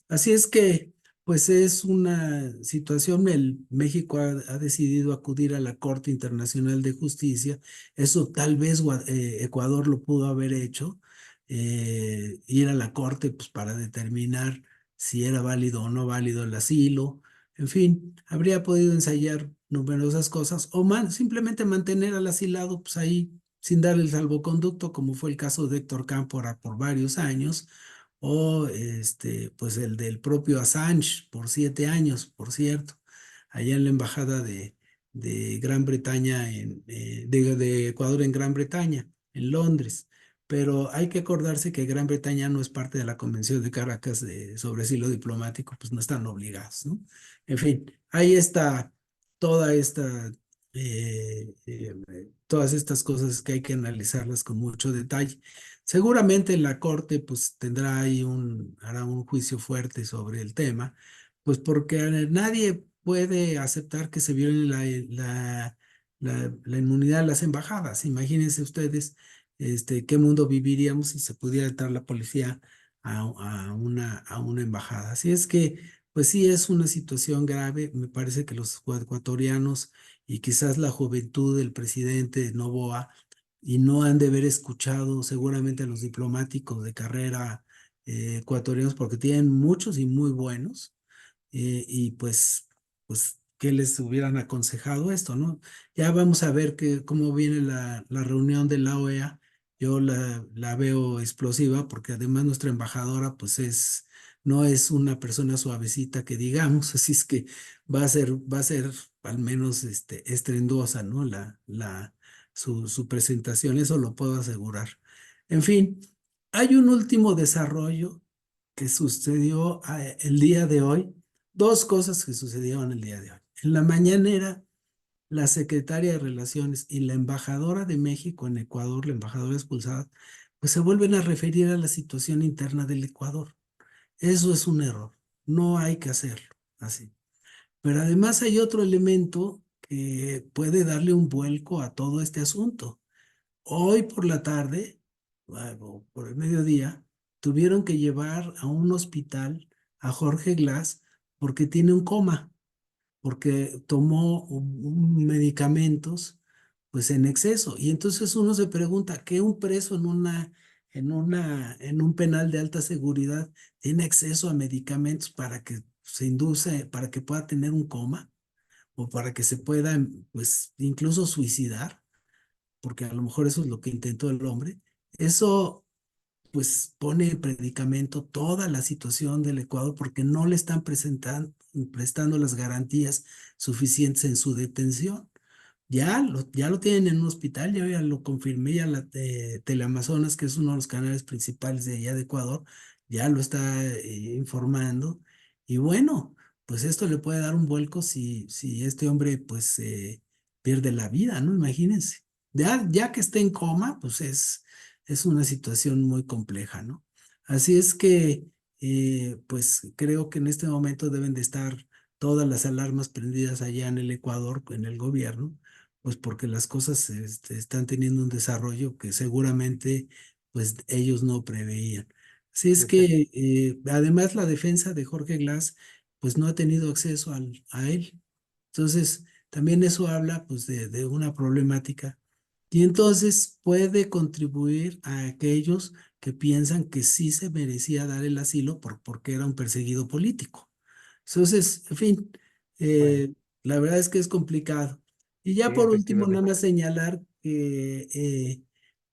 Así es que, pues es una situación, México ha decidido acudir a la Corte Internacional de Justicia. Eso tal vez Ecuador lo pudo haber hecho, ir a la Corte pues, para determinar si era válido o no válido el asilo. En fin, habría podido ensayar numerosas cosas o simplemente mantener al asilado pues, ahí sin darle el salvoconducto, como fue el caso de Héctor Cámpora por varios años o pues el del propio Assange por 7 años, por cierto, allá en la embajada de Gran Bretaña, de Ecuador en Gran Bretaña, en Londres. Pero hay que acordarse que Gran Bretaña no es parte de la Convención de Caracas sobre asilo diplomático, pues no están obligados, ¿no? En fin, ahí está toda esta, todas estas cosas que hay que analizarlas con mucho detalle. Seguramente la corte pues tendrá ahí hará un juicio fuerte sobre el tema, pues porque nadie puede aceptar que se viole la inmunidad de las embajadas. Imagínense ustedes, qué mundo viviríamos si se pudiera entrar la policía a una embajada. Así es que, pues sí es una situación grave. Me parece que los ecuatorianos y quizás la juventud del presidente Noboa y no han de haber escuchado seguramente a los diplomáticos de carrera ecuatorianos porque tienen muchos y muy buenos y pues que les hubieran aconsejado esto, ¿no? Ya vamos a ver cómo viene la reunión de la OEA. Yo la veo explosiva porque además nuestra embajadora pues no es una persona suavecita que digamos, así es que va a ser al menos estrendosa, ¿no? Su presentación, eso lo puedo asegurar. En fin, hay un último desarrollo que sucedió el día de hoy, dos cosas que sucedieron el día de hoy. En la mañanera, la secretaria de Relaciones y la embajadora de México en Ecuador, la embajadora expulsada, pues se vuelven a referir a la situación interna del Ecuador. Eso es un error, no hay que hacerlo así. Pero además hay otro elemento que puede darle un vuelco a todo este asunto. Hoy por la tarde, o por el mediodía, tuvieron que llevar a un hospital a Jorge Glass porque tiene un coma, porque tomó medicamentos pues en exceso. Y entonces uno se pregunta, ¿qué un preso en un penal de alta seguridad tiene acceso a medicamentos para que se induce, para que pueda tener un coma o para que se pueda pues incluso suicidar? Porque a lo mejor eso es lo que intentó el hombre. Eso pues pone en predicamento toda la situación del Ecuador porque no le están prestando las garantías suficientes en su detención. Ya lo tienen en un hospital, yo ya lo confirmé, ya la Teleamazonas, que es uno de los canales principales de allá de Ecuador, ya lo está informando. Y bueno, pues esto le puede dar un vuelco si este hombre pues pierde la vida, ¿no? Imagínense. Ya que esté en coma, pues es una situación muy compleja, ¿no? Así es que pues creo que en este momento deben de estar todas las alarmas prendidas allá en el Ecuador, en el gobierno, pues porque las cosas están teniendo un desarrollo que seguramente pues ellos no preveían. Así es Efectivamente. que además la defensa de Jorge Glass pues no ha tenido acceso a él. Entonces también eso habla pues de una problemática y entonces puede contribuir a aquellos que piensan que sí se merecía dar el asilo porque era un perseguido político. Entonces, en fin, Bueno, la verdad es que es complicado. Y sí, ya por último, nada efectivamente. más señalar que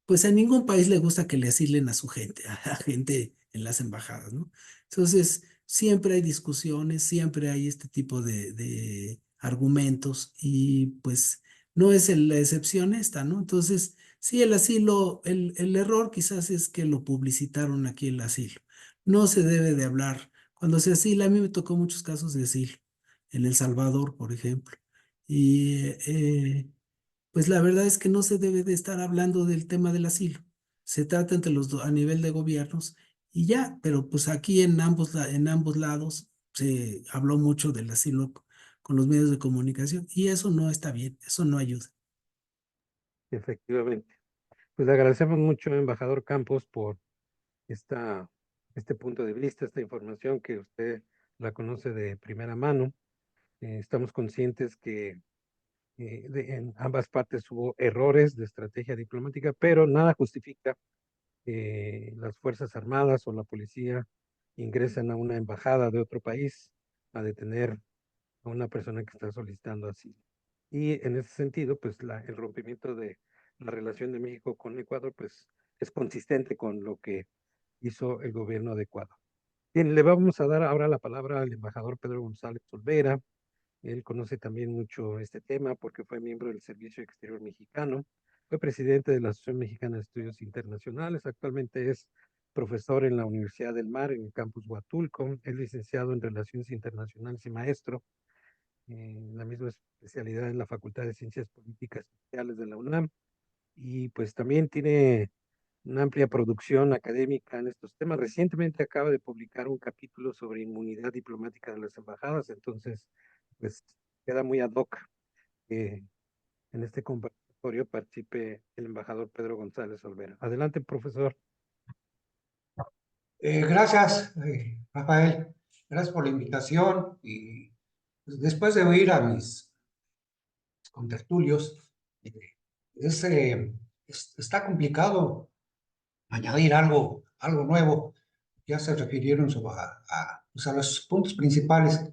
pues a ningún país le gusta que le asilen a su gente, a gente en las embajadas, ¿no? Entonces, siempre hay discusiones, siempre hay este tipo de argumentos y pues no es la excepción esta, ¿no? Entonces, sí, el asilo, el error quizás es que lo publicitaron aquí el asilo. No se debe de hablar. Cuando se asila, a mí me tocó muchos casos de asilo, en El Salvador, por ejemplo. Y pues la verdad es que no se debe de estar hablando del tema del asilo. Se trata entre los dos a nivel de gobiernos y ya, pero pues aquí en ambos lados se habló mucho del asilo con los medios de comunicación y eso no está bien, eso no ayuda. Efectivamente. Pues le agradecemos mucho, embajador Campos, por esta, este punto de vista, esta información que usted la conoce de primera mano. Estamos conscientes que en ambas partes hubo errores de estrategia diplomática, pero nada justifica que las Fuerzas Armadas o la policía ingresen a una embajada de otro país a detener a una persona que está solicitando asilo. Y en ese sentido, pues el rompimiento de la relación de México con Ecuador, pues es consistente con lo que hizo el gobierno de Ecuador. Bien, le vamos a dar ahora la palabra al embajador Pedro González Olvera. Él conoce también mucho este tema porque fue miembro del Servicio Exterior Mexicano, fue presidente de la Asociación Mexicana de Estudios Internacionales, actualmente es profesor en la Universidad del Mar, en el campus Huatulco, es licenciado en Relaciones Internacionales y maestro en la misma especialidad en la Facultad de Ciencias Políticas y Sociales de la UNAM, y pues también tiene una amplia producción académica en estos temas. Recientemente acaba de publicar un capítulo sobre inmunidad diplomática de las embajadas, entonces pues queda muy ad hoc que en este conversatorio participe el embajador Pedro González Olvera. Adelante, profesor. Gracias, Rafael. Gracias por la invitación. Y pues, después de oír a mis contertulios, eh, es, está complicado añadir algo nuevo. Ya se refirieron pues, a los puntos principales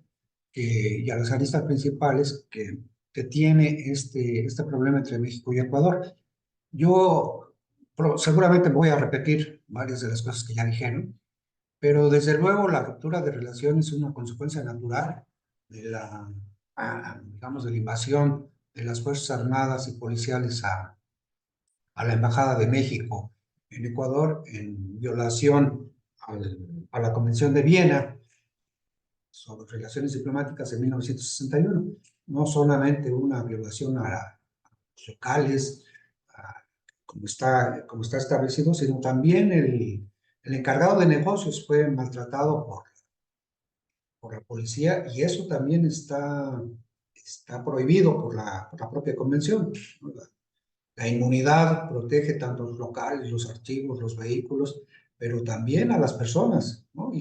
y a las aristas principales que tiene este problema entre México y Ecuador. Yo seguramente voy a repetir varias de las cosas que ya dijeron, pero desde luego la ruptura de relaciones es una consecuencia natural de digamos, de la invasión de las Fuerzas Armadas y Policiales a la Embajada de México en Ecuador en violación a la Convención de Viena sobre relaciones diplomáticas de 1961. No solamente una violación a los locales, como está establecido, sino también el encargado de negocios fue maltratado por la policía y eso también está prohibido por la propia convención, ¿no? La inmunidad protege tanto los locales, los archivos, los vehículos, pero también a las personas, ¿no?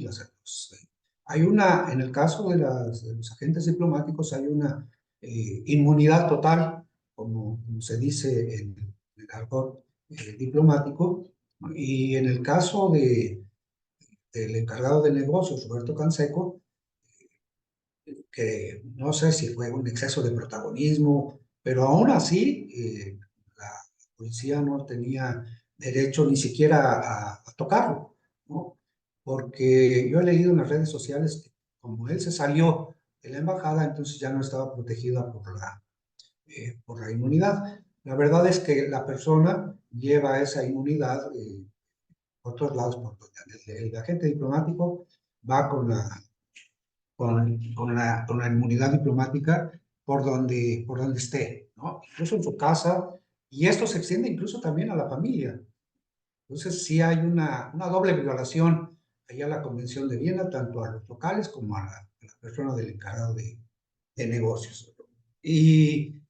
Hay en el caso de los agentes diplomáticos, hay una inmunidad total, como se dice en el argot diplomático, ¿no? Y en el caso del encargado de negocios, Roberto Canseco, que no sé si fue un exceso de protagonismo, pero aún así la policía no tenía derecho ni siquiera a tocarlo, ¿no? Porque yo he leído en las redes sociales que como él se salió de la embajada, entonces ya no estaba protegida por la inmunidad. La verdad es que la persona lleva esa inmunidad por todos lados, el agente diplomático va con la inmunidad diplomática por donde esté, ¿no? Incluso en su casa, y esto se extiende incluso también a la familia. Entonces, sí hay una doble violación allá a la Convención de Viena, tanto a los locales como a la persona del encargado de negocios.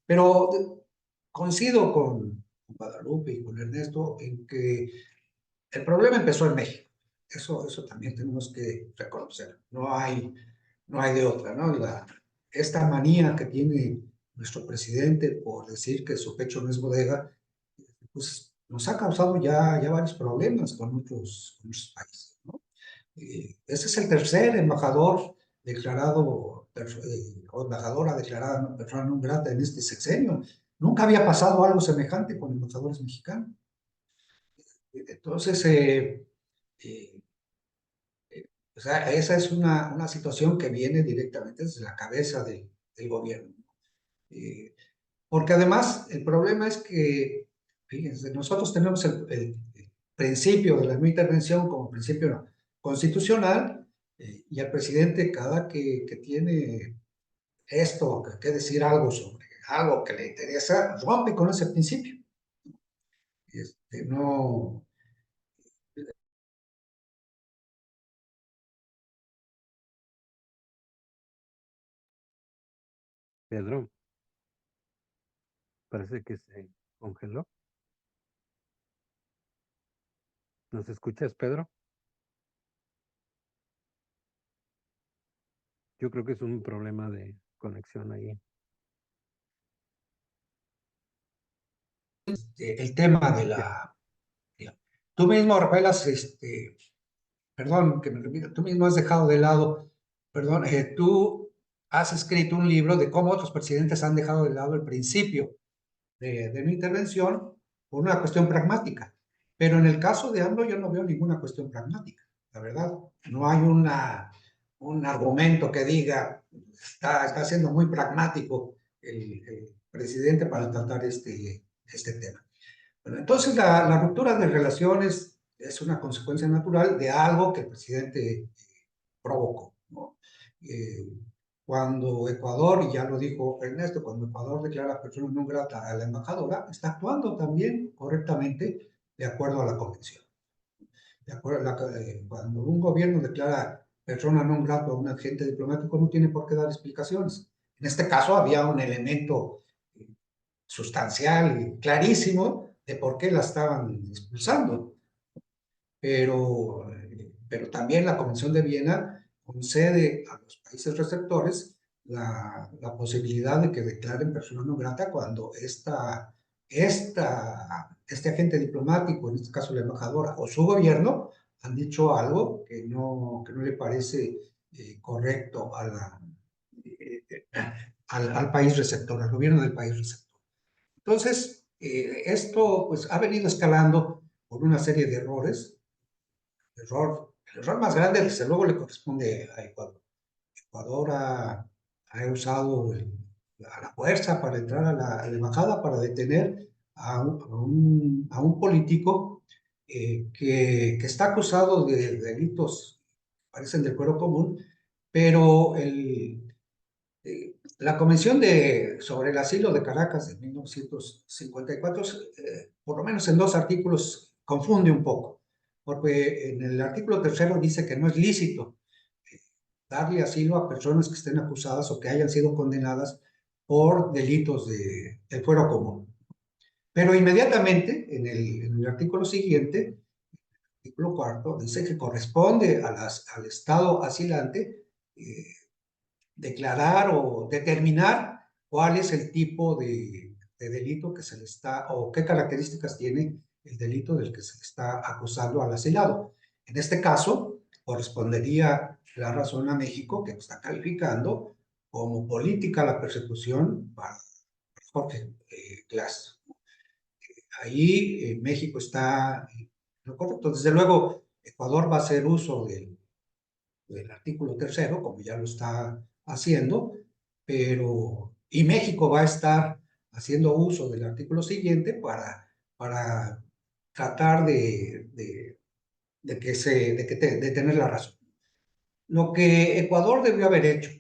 Pero coincido con Guadalupe y con Ernesto en que el problema empezó en México. Eso también tenemos que reconocer. No hay de otra, ¿no? Esta manía que tiene nuestro presidente por decir que su pecho no es bodega, pues nos ha causado ya varios problemas con muchos países, ¿no? Ese es el tercer embajador declarado, o embajadora declarada persona non grata en este sexenio. Nunca había pasado algo semejante con embajadores mexicanos. Entonces, eh, o sea, esa es una situación que viene directamente desde la cabeza del gobierno. Eh, Porque además el problema es que, fíjense, nosotros tenemos el principio de la no intervención como principio constitucional y el presidente cada que tiene esto, que decir algo sobre algo que le interesa, rompe con ese principio. No, Pedro, parece que se congeló. ¿Nos escuchas, Pedro? Yo creo que es un problema de conexión ahí. el tema de tú mismo, Rafael, perdón, que me repita, tú mismo has dejado de lado, perdón, tú has escrito un libro de cómo otros presidentes han dejado de lado el principio de no intervención por una cuestión pragmática. Pero en el caso de AMLO yo no veo ninguna cuestión pragmática, la verdad. No hay un argumento que diga, está siendo muy pragmático el presidente para tratar este tema. Bueno, entonces la ruptura de relaciones es una consecuencia natural de algo que el presidente provocó, ¿no? Eh, Cuando Ecuador, y ya lo dijo Ernesto, cuando Ecuador declara persona non grata a la embajadora, está actuando también correctamente de acuerdo a la convención. De acuerdo cuando un gobierno declara persona non grata a un agente diplomático, no tiene por qué dar explicaciones. En este caso había un elemento sustancial y clarísimo de por qué la estaban expulsando. Pero también la Convención de Viena concede a los países receptores la posibilidad de que declaren persona no grata cuando este agente diplomático, en este caso la embajadora o su gobierno, han dicho algo que no le parece correcto eh, al país receptor, al gobierno del país receptor. Entonces, esto pues, ha venido escalando por una serie de errores el error más grande, desde luego, le corresponde a Ecuador. Ecuador ha usado a la fuerza para entrar a la embajada para detener a un político que está acusado de delitos que parecen del fuero común, pero la Convención sobre el Asilo de Caracas de 1954, por lo menos en 2 artículos, confunde un poco, porque en el artículo 3 dice que no es lícito darle asilo a personas que estén acusadas o que hayan sido condenadas por delitos del fuero común. Pero inmediatamente, en el artículo siguiente, artículo 4, dice que corresponde al Estado asilante declarar o determinar cuál es el tipo de delito que se le está, o qué características tiene el delito del que se le está acusando al asilado. En este caso, correspondería la razón a México, que está calificando como política la persecución para Jorge Glass. Ahí México está lo correcto. Desde luego, Ecuador va a hacer uso del artículo 3, como ya lo está haciendo, y México va a estar haciendo uso del artículo siguiente para tratar de tener la razón. Lo que Ecuador debió haber hecho,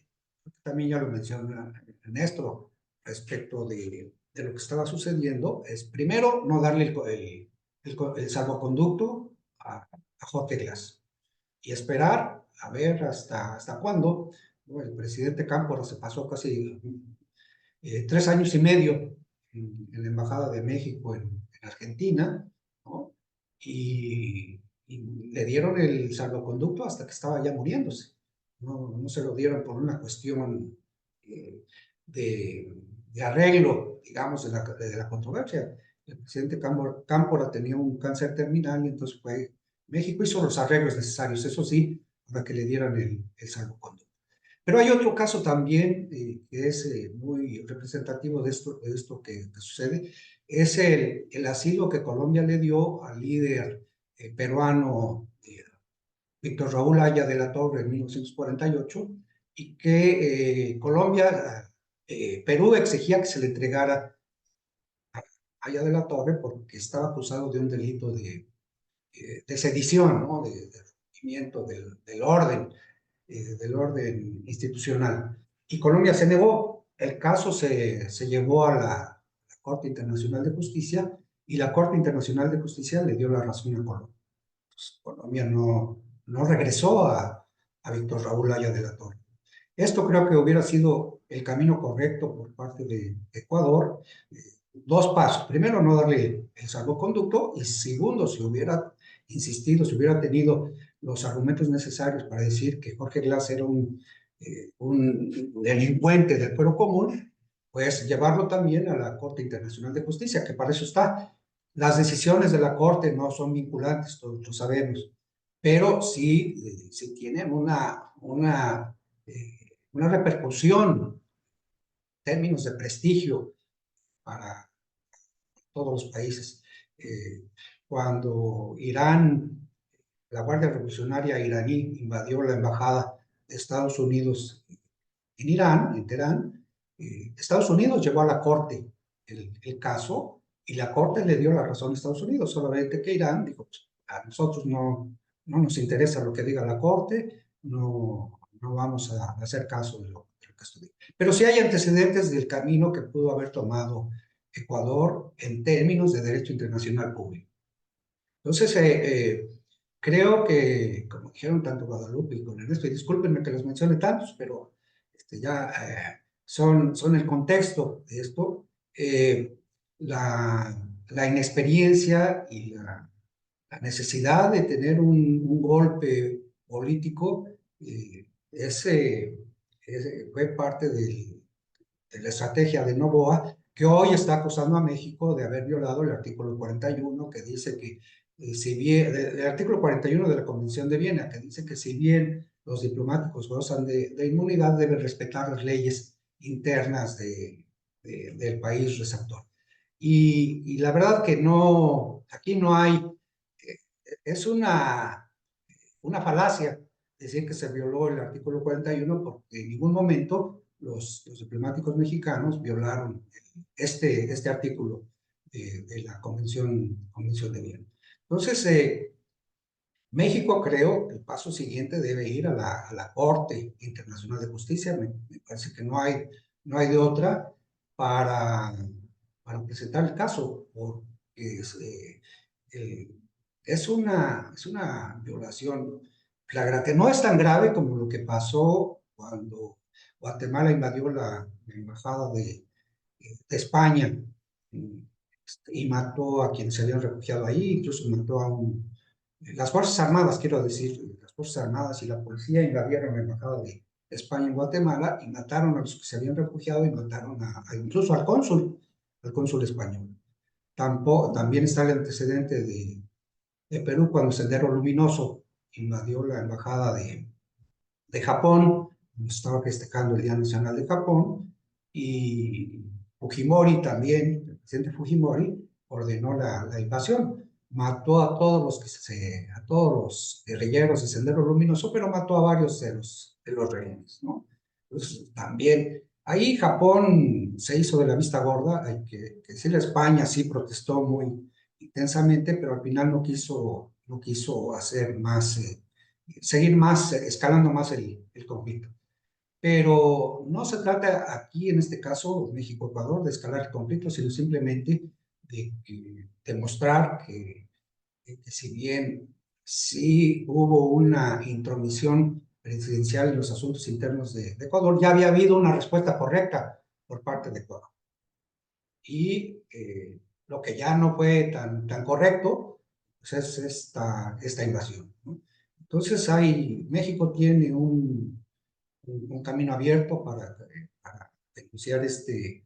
también ya lo menciona Ernesto, respecto de lo que estaba sucediendo, es primero no darle el salvoconducto a Jorge Glass y esperar a ver hasta cuándo. ¿No? El presidente Cámpora se pasó casi 3 años y medio en la Embajada de México en Argentina, ¿no? Y le dieron el salvoconducto hasta que estaba ya muriéndose. No se lo dieron por una cuestión de arreglo, digamos, de la controversia. El presidente Cámpora tenía un cáncer terminal y entonces México hizo los arreglos necesarios, eso sí, para que le dieran el salvoconducto. Pero hay otro caso también que es muy representativo de esto que sucede, es el asilo que Colombia le dio al líder peruano Víctor Raúl Haya de la Torre en 1948 y que Perú exigía que se le entregara a Haya de la Torre porque estaba acusado de un delito de sedición, ¿no? de rompimiento del orden institucional. Y Colombia se negó. El caso se llevó a la Corte Internacional de Justicia y la Corte Internacional de Justicia le dio la razón a Colombia. Entonces, Colombia no regresó a Víctor Raúl Haya de la Torre. Esto creo que hubiera sido el camino correcto por parte de Ecuador. 2 pasos. Primero, no darle el salvoconducto y segundo, si hubiera insistido, si hubiera tenido los argumentos necesarios para decir que Jorge Glass era un delincuente del fuero común, pues llevarlo también a la Corte Internacional de Justicia, que para eso está. Las decisiones de la Corte no son vinculantes, todos lo sabemos, pero sí tienen una repercusión en términos de prestigio para todos los países. Cuando la Guardia Revolucionaria iraní invadió la embajada de Estados Unidos en Irán, en Teherán, Estados Unidos llevó a la Corte el caso y la Corte le dio la razón a Estados Unidos, solamente que Irán dijo, pues, a nosotros no nos interesa lo que diga la Corte, no vamos a hacer caso de lo que estudia. Pero sí hay antecedentes del camino que pudo haber tomado Ecuador en términos de derecho internacional público. Entonces, creo que, como dijeron tanto Guadalupe y con Ernesto, y discúlpenme que los mencione tantos, pero ya son el contexto de esto, la inexperiencia y la necesidad de tener un golpe político fue parte de la estrategia de Noboa, que hoy está acusando a México de haber violado el artículo 41, que dice que si bien, el artículo 41 de la Convención de Viena, que dice que si bien los diplomáticos gozan de inmunidad, deben respetar las leyes internas del país receptor. Y la verdad que aquí no hay, es una una falacia decir que se violó el artículo 41 porque en ningún momento los diplomáticos mexicanos violaron este artículo de la Convención de Viena. Entonces, México, creo, el paso siguiente debe ir a la Corte Internacional de Justicia. Me parece que no hay de otra para, para presentar el caso, porque eh, es una violación flagrante. No es tan grave como lo que pasó cuando Guatemala invadió la embajada de España y mató a quienes se habían refugiado ahí, incluso mató a las Fuerzas Armadas, quiero decir, las Fuerzas Armadas y la policía invadieron la embajada de España en Guatemala y mataron a los que se habían refugiado y mataron incluso al cónsul español. También está el antecedente de Perú cuando Sendero Luminoso invadió la embajada de Japón, estaba festejando el Día Nacional de Japón, y Fujimori también, el presidente Fujimori, ordenó la invasión. Mató a todos a todos los guerrilleros de Sendero Luminoso, pero mató a varios de los rehenes, ¿no? Entonces, también, ahí Japón se hizo de la vista gorda, hay que decirle, España sí protestó muy intensamente, pero al final no quiso hacer más, seguir más, escalando más el conflicto. Pero no se trata aquí, en este caso, México-Ecuador, de escalar el conflicto, sino simplemente de demostrar que si bien sí hubo una intromisión presidencial en los asuntos internos de Ecuador, ya había habido una respuesta correcta por parte de Ecuador. Y lo que ya no fue tan correcto, pues es esta invasión, ¿no? Entonces México tiene un camino abierto para denunciar este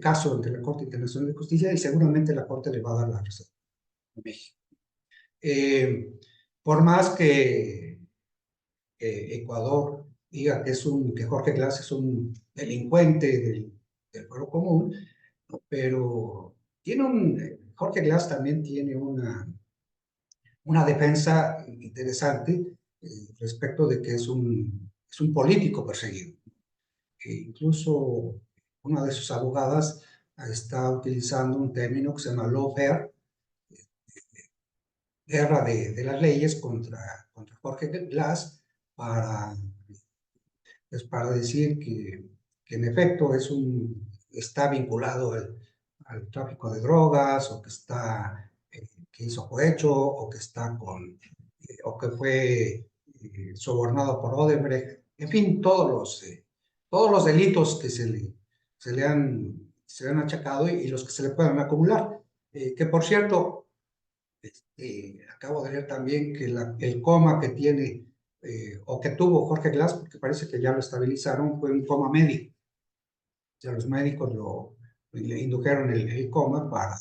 caso ante la Corte Internacional de Justicia, y seguramente la Corte le va a dar la razón a México. Por más que Ecuador diga que Jorge Glass es un delincuente del pueblo común, ¿no? Pero Jorge Glass también tiene una defensa interesante respecto de que es un político perseguido. Incluso una de sus abogadas está utilizando un término que se llama lawfare, guerra de las leyes contra Jorge Glass, para decir que en efecto está vinculado al tráfico de drogas, o que hizo cohecho, o que o que fue sobornado por Odebrecht, en fin, todos los delitos que se le han achacado, y los que se le puedan acumular. Que por cierto, acabo de leer también que el coma que tiene o que tuvo Jorge Glass, porque parece que ya lo estabilizaron, fue un coma médico. O sea, los médicos le indujeron el coma para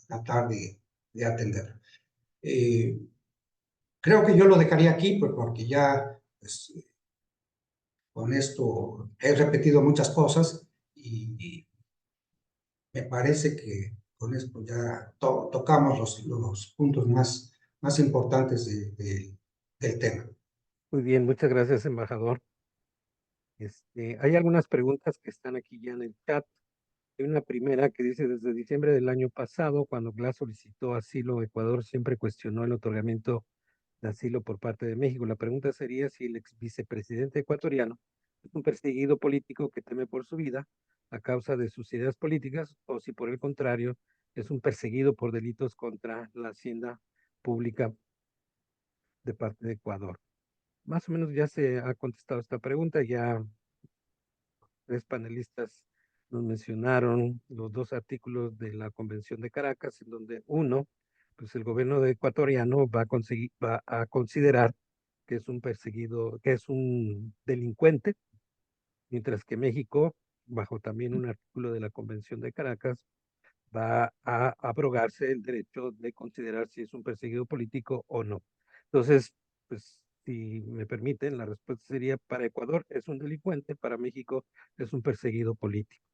tratar de atenderlo. Creo que yo lo dejaría aquí, pues, porque ya, pues, con esto he repetido muchas cosas, y me parece que con esto ya tocamos los puntos más importantes del tema. Muy bien, muchas gracias, embajador. Hay algunas preguntas que están aquí ya en el chat. Hay una primera que dice: desde diciembre del año pasado, cuando Glass solicitó asilo, Ecuador siempre cuestionó el otorgamiento de asilo por parte de México. La pregunta sería si el ex vicepresidente ecuatoriano es un perseguido político que teme por su vida a causa de sus ideas políticas, o si por el contrario es un perseguido por delitos contra la hacienda pública de parte de Ecuador. Más o menos ya se ha contestado esta pregunta. Ya tres panelistas nos mencionaron los dos artículos de la Convención de Caracas, en donde uno, pues el gobierno ecuatoriano va a considerar que es un perseguido, que es un delincuente, mientras que México, bajo también un artículo de la Convención de Caracas, va a abrogarse el derecho de considerar si es un perseguido político o no. Entonces, pues, si me permiten, la respuesta sería: para Ecuador es un delincuente, para México es un perseguido político.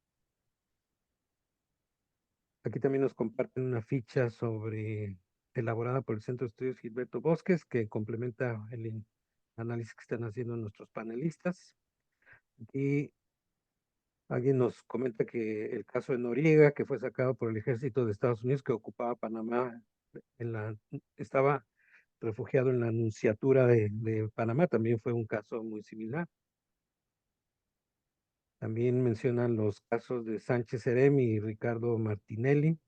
Aquí también nos comparten una ficha sobre elaborada por el Centro de Estudios Gilberto Bosques, que complementa el análisis que están haciendo nuestros panelistas. Y alguien nos comenta que el caso de Noriega, que fue sacado por el ejército de Estados Unidos, que ocupaba Panamá, estaba refugiado en la Nunciatura de Panamá, también fue un caso muy similar. También mencionan los casos de Sánchez Ceremi y Ricardo Martinelli.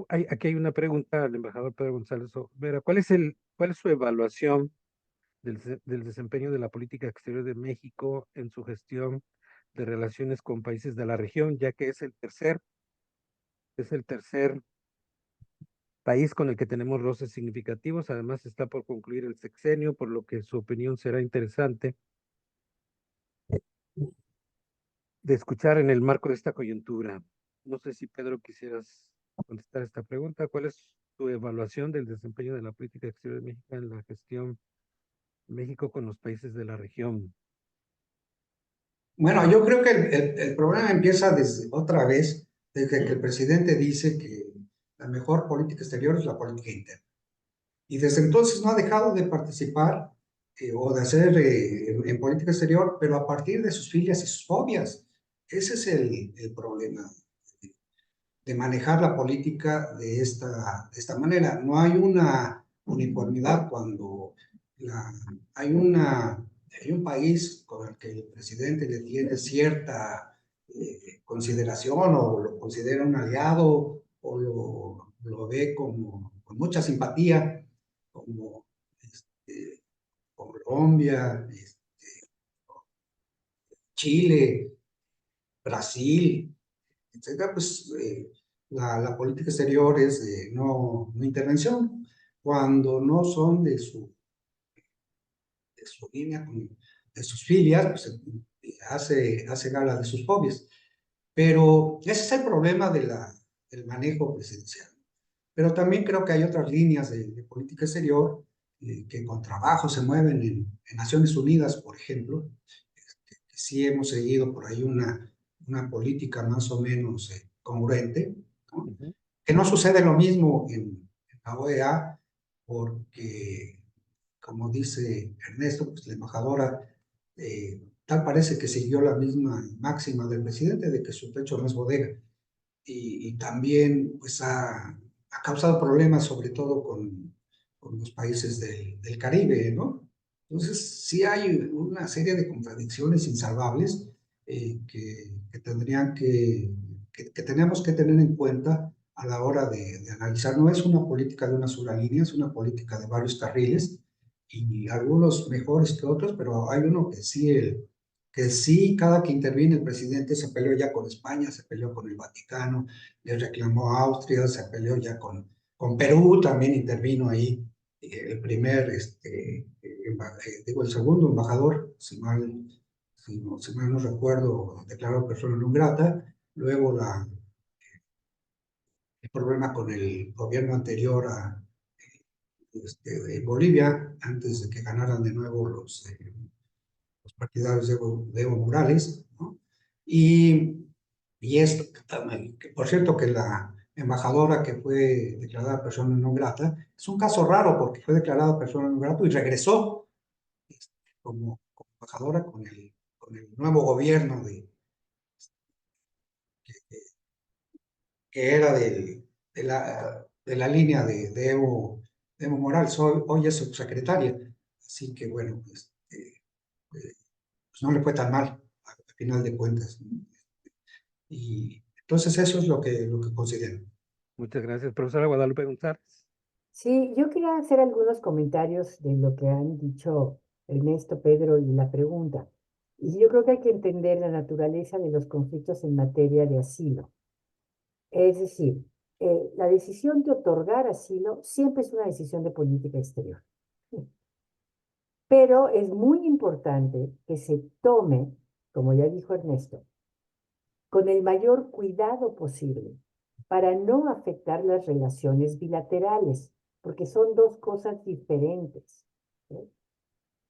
Aquí hay una pregunta al embajador Pedro González Vera. ¿Cuál es su evaluación del desempeño de la política exterior de México en su gestión de relaciones con países de la región, ya que es el tercer país con el que tenemos roces significativos? Además, está por concluir el sexenio, por lo que su opinión será interesante de escuchar en el marco de esta coyuntura. No sé si Pedro quisieras contestar esta pregunta. ¿Cuál es tu evaluación del desempeño de la política exterior de México en la gestión de México con los países de la región? Bueno, yo creo que el problema empieza desde otra vez, desde que el presidente dice que la mejor política exterior es la política interna. Y desde entonces no ha dejado de participar o de hacer en política exterior, pero a partir de sus filias y sus fobias. Ese es el problema de manejar la política de esta manera. No hay una uniformidad cuando hay, hay un país con el que el presidente le tiene cierta consideración o lo considera un aliado o lo ve con mucha simpatía, como Colombia, Chile, Brasil, etcétera, pues la política exterior es de no intervención. Cuando no son de su línea, de sus filias, pues hace gala de sus fobias. Pero ese es el problema del manejo presidencial. Pero también creo que hay otras líneas de política exterior que con trabajo se mueven en Naciones Unidas, por ejemplo, que sí hemos seguido por ahí una política más o menos congruente, ¿no? Ujú. Que no sucede lo mismo en la OEA, porque, como dice Ernesto, pues la embajadora tal parece que siguió la misma máxima del presidente de que su pecho no es bodega. Y también pues ha causado problemas, sobre todo con los países del Caribe, ¿no? Entonces, sí hay una serie de contradicciones insalvables que tendrían que tenemos que tener en cuenta a la hora de analizar. No es una política de una sola línea, es una política de varios carriles y algunos mejores que otros, pero hay uno que sí, cada que interviene el presidente se peleó ya con España, se peleó con el Vaticano, le reclamó a Austria, se peleó ya con Perú, también intervino ahí el primer, digo, el segundo embajador, si mal no recuerdo, declaró persona non grata. Luego el problema con el gobierno anterior en Bolivia, antes de que ganaran de nuevo los partidarios de Evo Morales, ¿no? Y esto, que por cierto, que la embajadora que fue declarada persona non grata, es un caso raro porque fue declarada persona non grata y regresó como embajadora con el nuevo gobierno que era de la línea de Evo Morales. Hoy es subsecretaria. Así que bueno, pues no le fue tan mal al final de cuentas, ¿no? Y entonces eso es lo que considero. Muchas gracias, profesora Guadalupe González. Sí, yo quería hacer algunos comentarios de lo que han dicho Ernesto, Pedro y la pregunta. Y yo creo que hay que entender la naturaleza de los conflictos en materia de asilo. Es decir, la decisión de otorgar asilo siempre es una decisión de política exterior. Pero es muy importante que se tome, como ya dijo Ernesto, con el mayor cuidado posible para no afectar las relaciones bilaterales, porque son dos cosas diferentes. ¿Sí?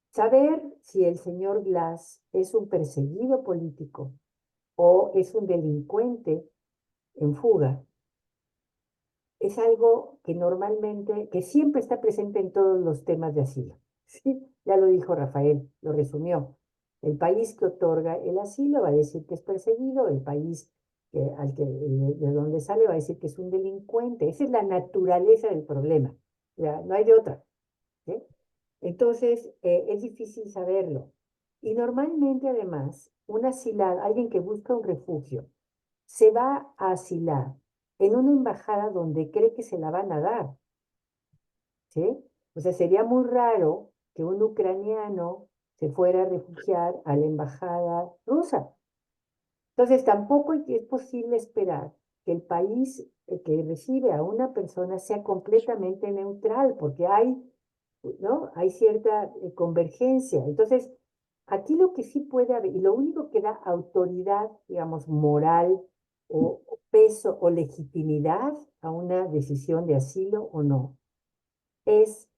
Saber si el señor Glass es un perseguido político o es un delincuente en fuga, es algo que normalmente, que siempre está presente en todos los temas de asilo. ¿Sí? Ya lo dijo Rafael, lo resumió. El país que otorga el asilo va a decir que es perseguido, el país de donde sale va a decir que es un delincuente. Esa es la naturaleza del problema. Ya, no hay de otra. ¿Sí? Entonces, es difícil saberlo. Y normalmente, además, un asilado, alguien que busca un refugio, se va a asilar en una embajada donde cree que se la van a dar, ¿sí? O sea, sería muy raro que un ucraniano se fuera a refugiar a la embajada rusa. Entonces, tampoco es posible esperar que el país que recibe a una persona sea completamente neutral, porque hay, ¿no? Hay cierta convergencia. Entonces, aquí lo que sí puede haber, y lo único que da autoridad, digamos, moral o peso o legitimidad a una decisión de asilo o no, es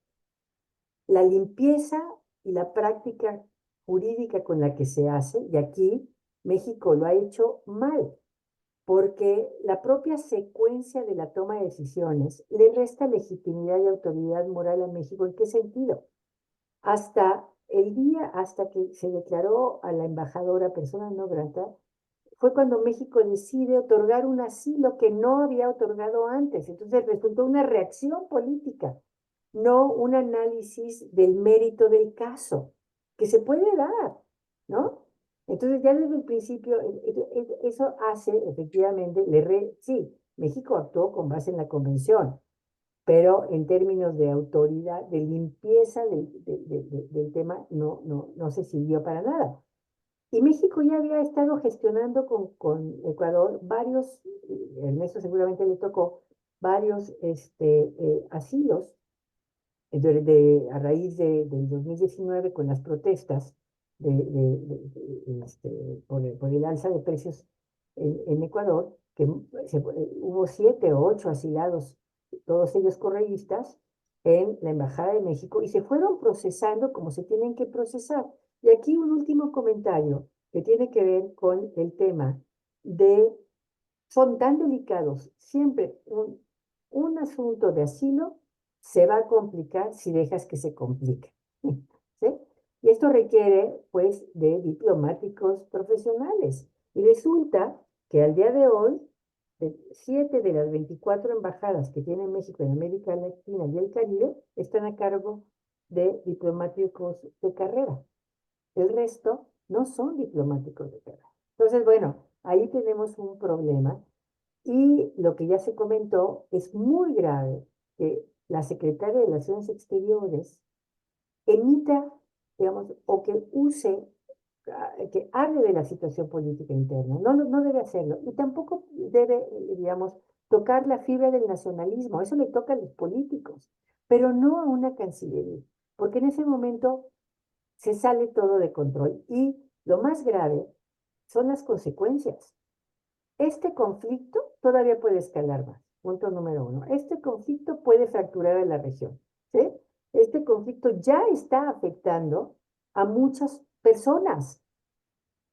la limpieza y la práctica jurídica con la que se hace, y aquí México lo ha hecho mal, porque la propia secuencia de la toma de decisiones le resta legitimidad y autoridad moral a México. ¿En qué sentido? Hasta que se declaró a la embajadora persona no grata, fue cuando México decide otorgar un asilo que no había otorgado antes. Entonces resultó una reacción política, no un análisis del mérito del caso, que se puede dar, ¿no? Entonces ya desde el principio, eso hace efectivamente, sí, México actuó con base en la convención, pero en términos de autoridad, de limpieza del tema, no se sirvió para nada. Y México ya había estado gestionando con Ecuador varios, Ernesto seguramente le tocó, varios asilos a raíz del 2019 con las protestas por el alza de precios en Ecuador, que hubo 7 o 8 asilados, todos ellos correístas, en la Embajada de México y se fueron procesando como se tienen que procesar. Y aquí un último comentario que tiene que ver con el tema de, son tan delicados, siempre un asunto de asilo se va a complicar si dejas que se complique. ¿Sí? Y esto requiere, pues, de diplomáticos profesionales. Y resulta que al día de hoy, 7 de las 24 embajadas que tiene México en América Latina y el Caribe están a cargo de diplomáticos de carrera. El resto no son diplomáticos de carrera. Entonces, bueno, ahí tenemos un problema y lo que ya se comentó es muy grave que la Secretaria de Relaciones Exteriores emita, digamos, o que use, que hable de la situación política interna. No debe hacerlo. Y tampoco debe, digamos, tocar la fibra del nacionalismo. Eso le toca a los políticos, pero no a una cancillería, porque en ese momento se sale todo de control. Y lo más grave son las consecuencias. Este conflicto todavía puede escalar más. Punto número 1. Este conflicto puede fracturar a la región. ¿Sí? Este conflicto ya está afectando a muchas personas,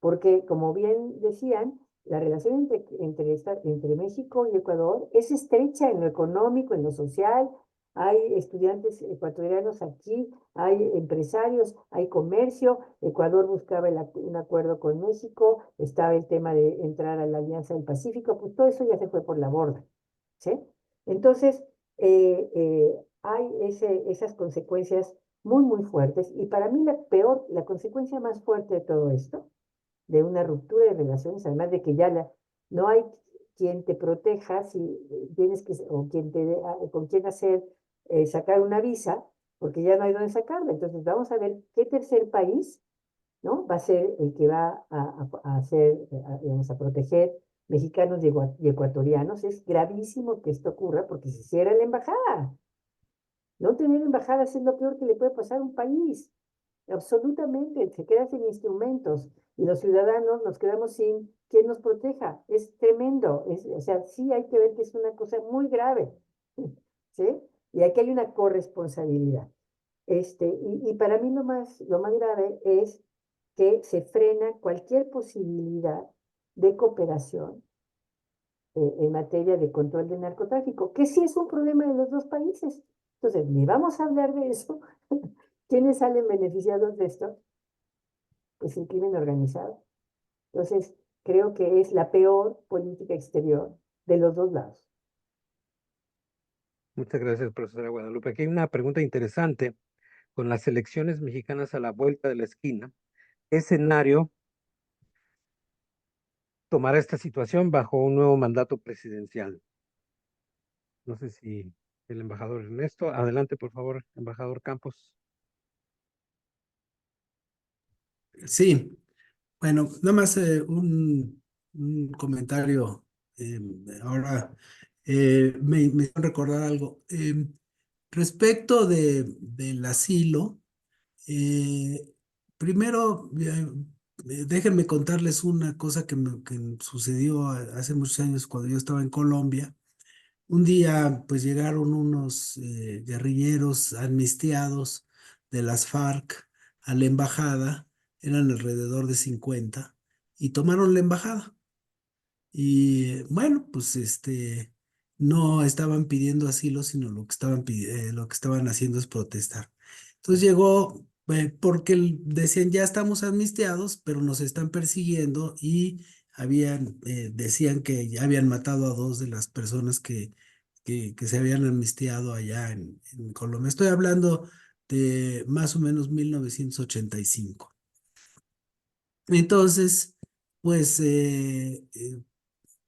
porque como bien decían, la relación entre México y Ecuador es estrecha en lo económico, en lo social. Hay estudiantes ecuatorianos aquí, hay empresarios, hay comercio. Ecuador buscaba un acuerdo con México, estaba el tema de entrar a la Alianza del Pacífico, pues todo eso ya se fue por la borda. ¿Sí? Entonces, hay esas consecuencias muy, muy fuertes. Y para mí la consecuencia más fuerte de todo esto, de una ruptura de relaciones, además de que no hay quien te proteja si tienes que, o con quien sacar una visa, porque ya no hay dónde sacarla. Entonces vamos a ver qué tercer país, ¿no? Va a ser el que va a hacer, digamos, a proteger mexicanos y ecuatorianos. Es gravísimo que esto ocurra porque se cierra la embajada. No tener embajadas es lo peor que le puede pasar a un país. Absolutamente, se queda sin instrumentos y los ciudadanos nos quedamos sin quien nos proteja. Es tremendo. O sea, sí hay que ver que es una cosa muy grave. ¿Sí? Y aquí hay una corresponsabilidad. Y para mí lo más grave es que se frena cualquier posibilidad de cooperación en materia de control del narcotráfico, que sí es un problema de los dos países. Entonces, ni vamos a hablar de eso. ¿Quiénes salen beneficiados de esto? Pues el crimen organizado. Entonces, creo que es la peor política exterior de los dos lados. Muchas gracias, profesora Guadalupe. Aquí hay una pregunta interesante. Con las elecciones mexicanas a la vuelta de la esquina, ¿qué escenario tomará esta situación bajo un nuevo mandato presidencial? No sé si el embajador Ernesto. Adelante, por favor, embajador Campos. Sí, bueno, nada más un comentario. Ahora me hizo recordar algo. Respecto del asilo, eh, primero déjenme contarles una cosa que sucedió hace muchos años cuando yo estaba en Colombia. Un día, pues llegaron unos guerrilleros amnistiados de las FARC a la embajada, eran alrededor de 50, y tomaron la embajada. Y bueno, pues no estaban pidiendo asilo, sino lo que estaban haciendo es protestar. Entonces llegó, porque decían, ya estamos amnistiados, pero nos están persiguiendo y decían que ya habían matado a dos de las personas que se habían amnistiado allá en Colombia. Estoy hablando de más o menos 1985. Entonces, pues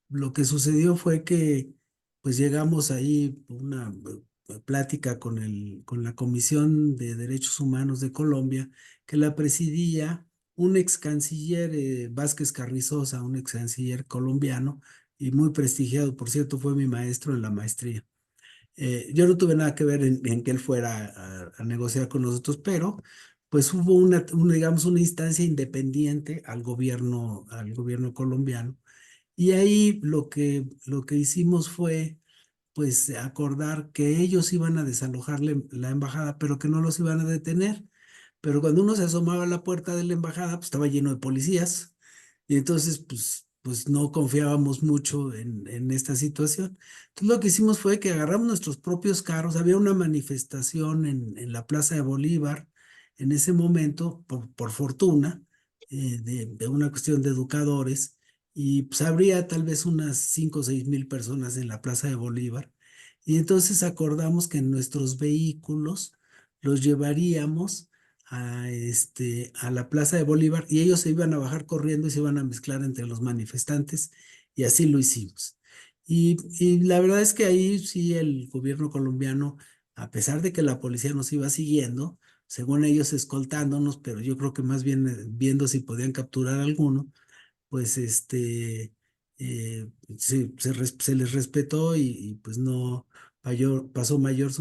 lo que sucedió fue que pues llegamos ahí a una plática con la Comisión de Derechos Humanos de Colombia, que la presidía un ex canciller Vázquez Carrizosa, un ex canciller colombiano y muy prestigiado, por cierto, fue mi maestro en la maestría. Yo no tuve nada que ver en que él fuera a negociar con nosotros, pero pues hubo digamos, una instancia independiente al gobierno colombiano, y ahí lo que hicimos fue, pues, acordar que ellos iban a desalojar la embajada, pero que no los iban a detener. Pero cuando uno se asomaba a la puerta de la embajada, pues estaba lleno de policías. Y entonces, pues no confiábamos mucho en esta situación. Entonces lo que hicimos fue que agarramos nuestros propios carros. Había una manifestación en la Plaza de Bolívar en ese momento, por fortuna, de una cuestión de educadores. Y pues habría tal vez unas 5 o 6 mil personas en la Plaza de Bolívar. Y entonces acordamos que en nuestros vehículos los llevaríamos a la Plaza de Bolívar, y ellos se iban a bajar corriendo y se iban a mezclar entre los manifestantes, y así lo hicimos. Y la verdad es que ahí sí el gobierno colombiano, a pesar de que la policía nos iba siguiendo, según ellos escoltándonos, pero yo creo que más bien viendo si podían capturar a alguno, pues se les respetó, y, pues no pasó mayor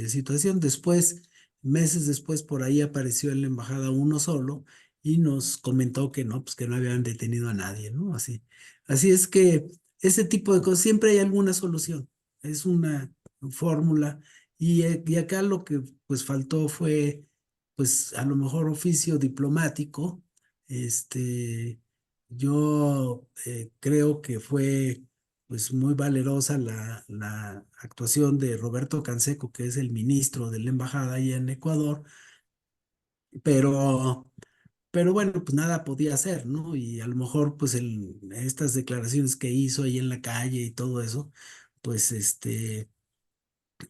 situación. Después, meses después, por ahí apareció en la embajada uno solo y nos comentó que no, pues que no habían detenido a nadie, ¿no? Así es que ese tipo de cosas, siempre hay alguna solución, es una fórmula. Y acá lo que pues faltó fue, pues a lo mejor oficio diplomático. Yo creo que fue pues muy valerosa la actuación de Roberto Canseco, que es el ministro de la embajada ahí en Ecuador, pero, pero bueno, pues nada podía hacer, ¿no? Y a lo mejor pues estas declaraciones que hizo ahí en la calle y todo eso, pues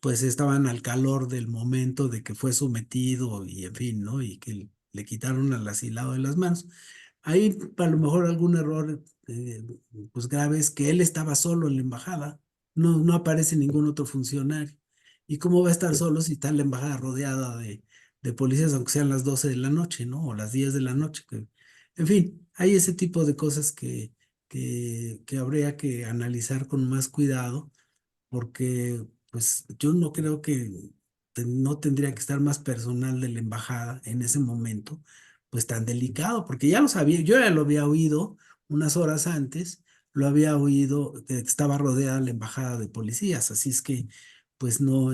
pues estaban al calor del momento de que fue sometido y en fin, ¿no? Y que le quitaron al asilado de las manos. Ahí a lo mejor algún error pues grave es que él estaba solo en la embajada, no aparece ningún otro funcionario. ¿Y cómo va a estar solo si está la embajada rodeada de policías, aunque sean las 12 de la noche, ¿no? O las 10 de la noche. En fin, hay ese tipo de cosas que habría que analizar con más cuidado, porque pues yo no creo que no tendría que estar más personal de la embajada en ese momento, pues tan delicado, porque ya lo sabía, yo ya lo había oído unas horas antes, lo había oído que estaba rodeada la embajada de policías, así es que pues no,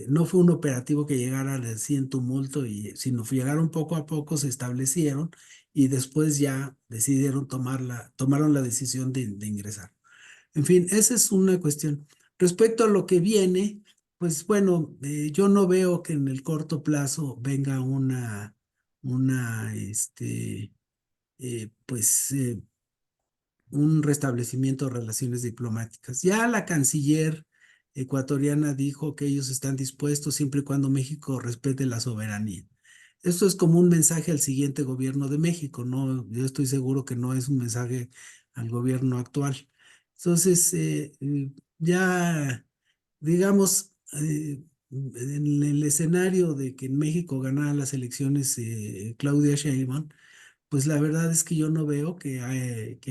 no fue un operativo que llegara así en tumulto, sino llegaron poco a poco, se establecieron y después ya decidieron tomaron la decisión de ingresar. En fin, esa es una cuestión. Respecto a lo que viene, pues bueno, yo no veo que en el corto plazo venga pues un restablecimiento de relaciones diplomáticas. Ya la canciller ecuatoriana dijo que ellos están dispuestos siempre y cuando México respete la soberanía. Esto es como un mensaje al siguiente gobierno de México, ¿no? Yo estoy seguro que no es un mensaje al gobierno actual. Entonces, ya, digamos, en el escenario de que en México ganara las elecciones Claudia Sheinbaum, pues la verdad es que yo no veo que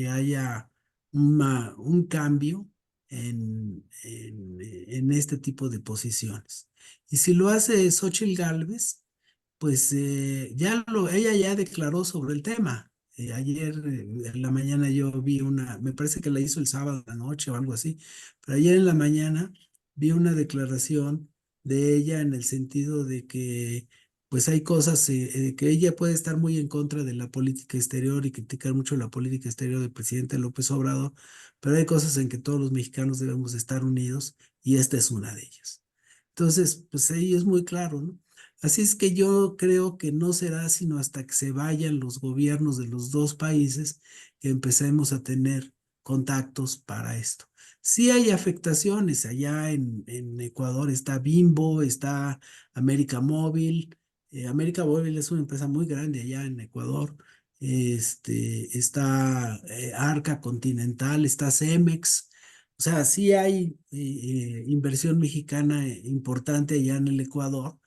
haya un cambio en este tipo de posiciones. Y si lo hace Xóchitl Gálvez, pues ella ya declaró sobre el tema. Ayer en la mañana yo vi me parece que la hizo el sábado a la noche o algo así, pero ayer en la mañana vi una declaración de ella en el sentido de que pues hay cosas que ella puede estar muy en contra de la política exterior y criticar mucho la política exterior del presidente López Obrador, pero hay cosas en que todos los mexicanos debemos estar unidos y esta es una de ellas. Entonces, pues ahí es muy claro, ¿no? Así es que yo creo que no será sino hasta que se vayan los gobiernos de los dos países que empecemos a tener contactos para esto. Sí hay afectaciones, allá en Ecuador está Bimbo, está América Móvil. América Móvil es una empresa muy grande allá en Ecuador. Está Arca Continental, está Cemex. O sea, sí hay inversión mexicana importante allá en el Ecuador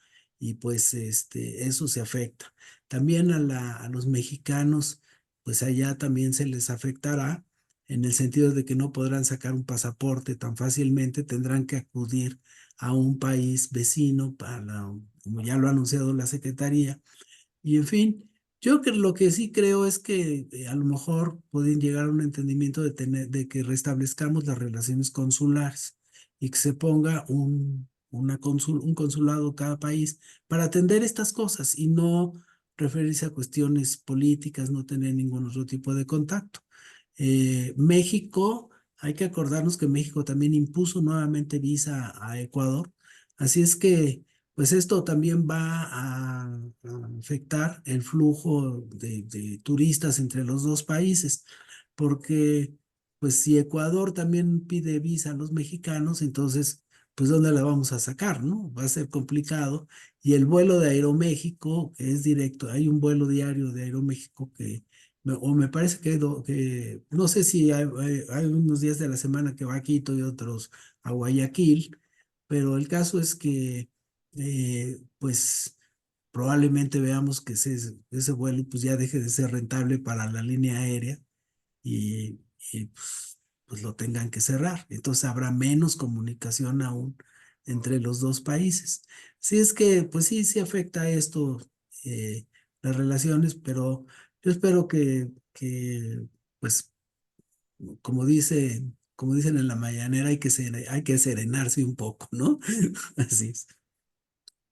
y pues eso se afecta. También a los mexicanos, pues allá también se les afectará en el sentido de que no podrán sacar un pasaporte tan fácilmente, tendrán que acudir a un país vecino como ya lo ha anunciado la Secretaría. Y en fin, lo que sí creo es que a lo mejor pueden llegar a un entendimiento de que restablezcamos las relaciones consulares y que se ponga un consulado en cada país para atender estas cosas y no referirse a cuestiones políticas, no tener ningún otro tipo de contacto. México, hay que acordarnos que México también impuso nuevamente visa a Ecuador, así es que pues esto también va a afectar el flujo de turistas entre los dos países, porque pues si Ecuador también pide visa a los mexicanos, entonces pues ¿dónde la vamos a sacar, no? Va a ser complicado. Y el vuelo de Aeroméxico, que es directo, hay un vuelo diario de Aeroméxico o me parece que no sé si hay unos días de la semana que va a Quito y otros a Guayaquil, pero el caso es que pues probablemente veamos que ese vuelo pues ya deje de ser rentable para la línea aérea y pues lo tengan que cerrar. Entonces habrá menos comunicación aún entre los dos países. Sí es que pues sí afecta esto eh, las relaciones, pero yo espero que pues como dicen en la mañanera, hay que serenarse un poco, ¿no? Así es.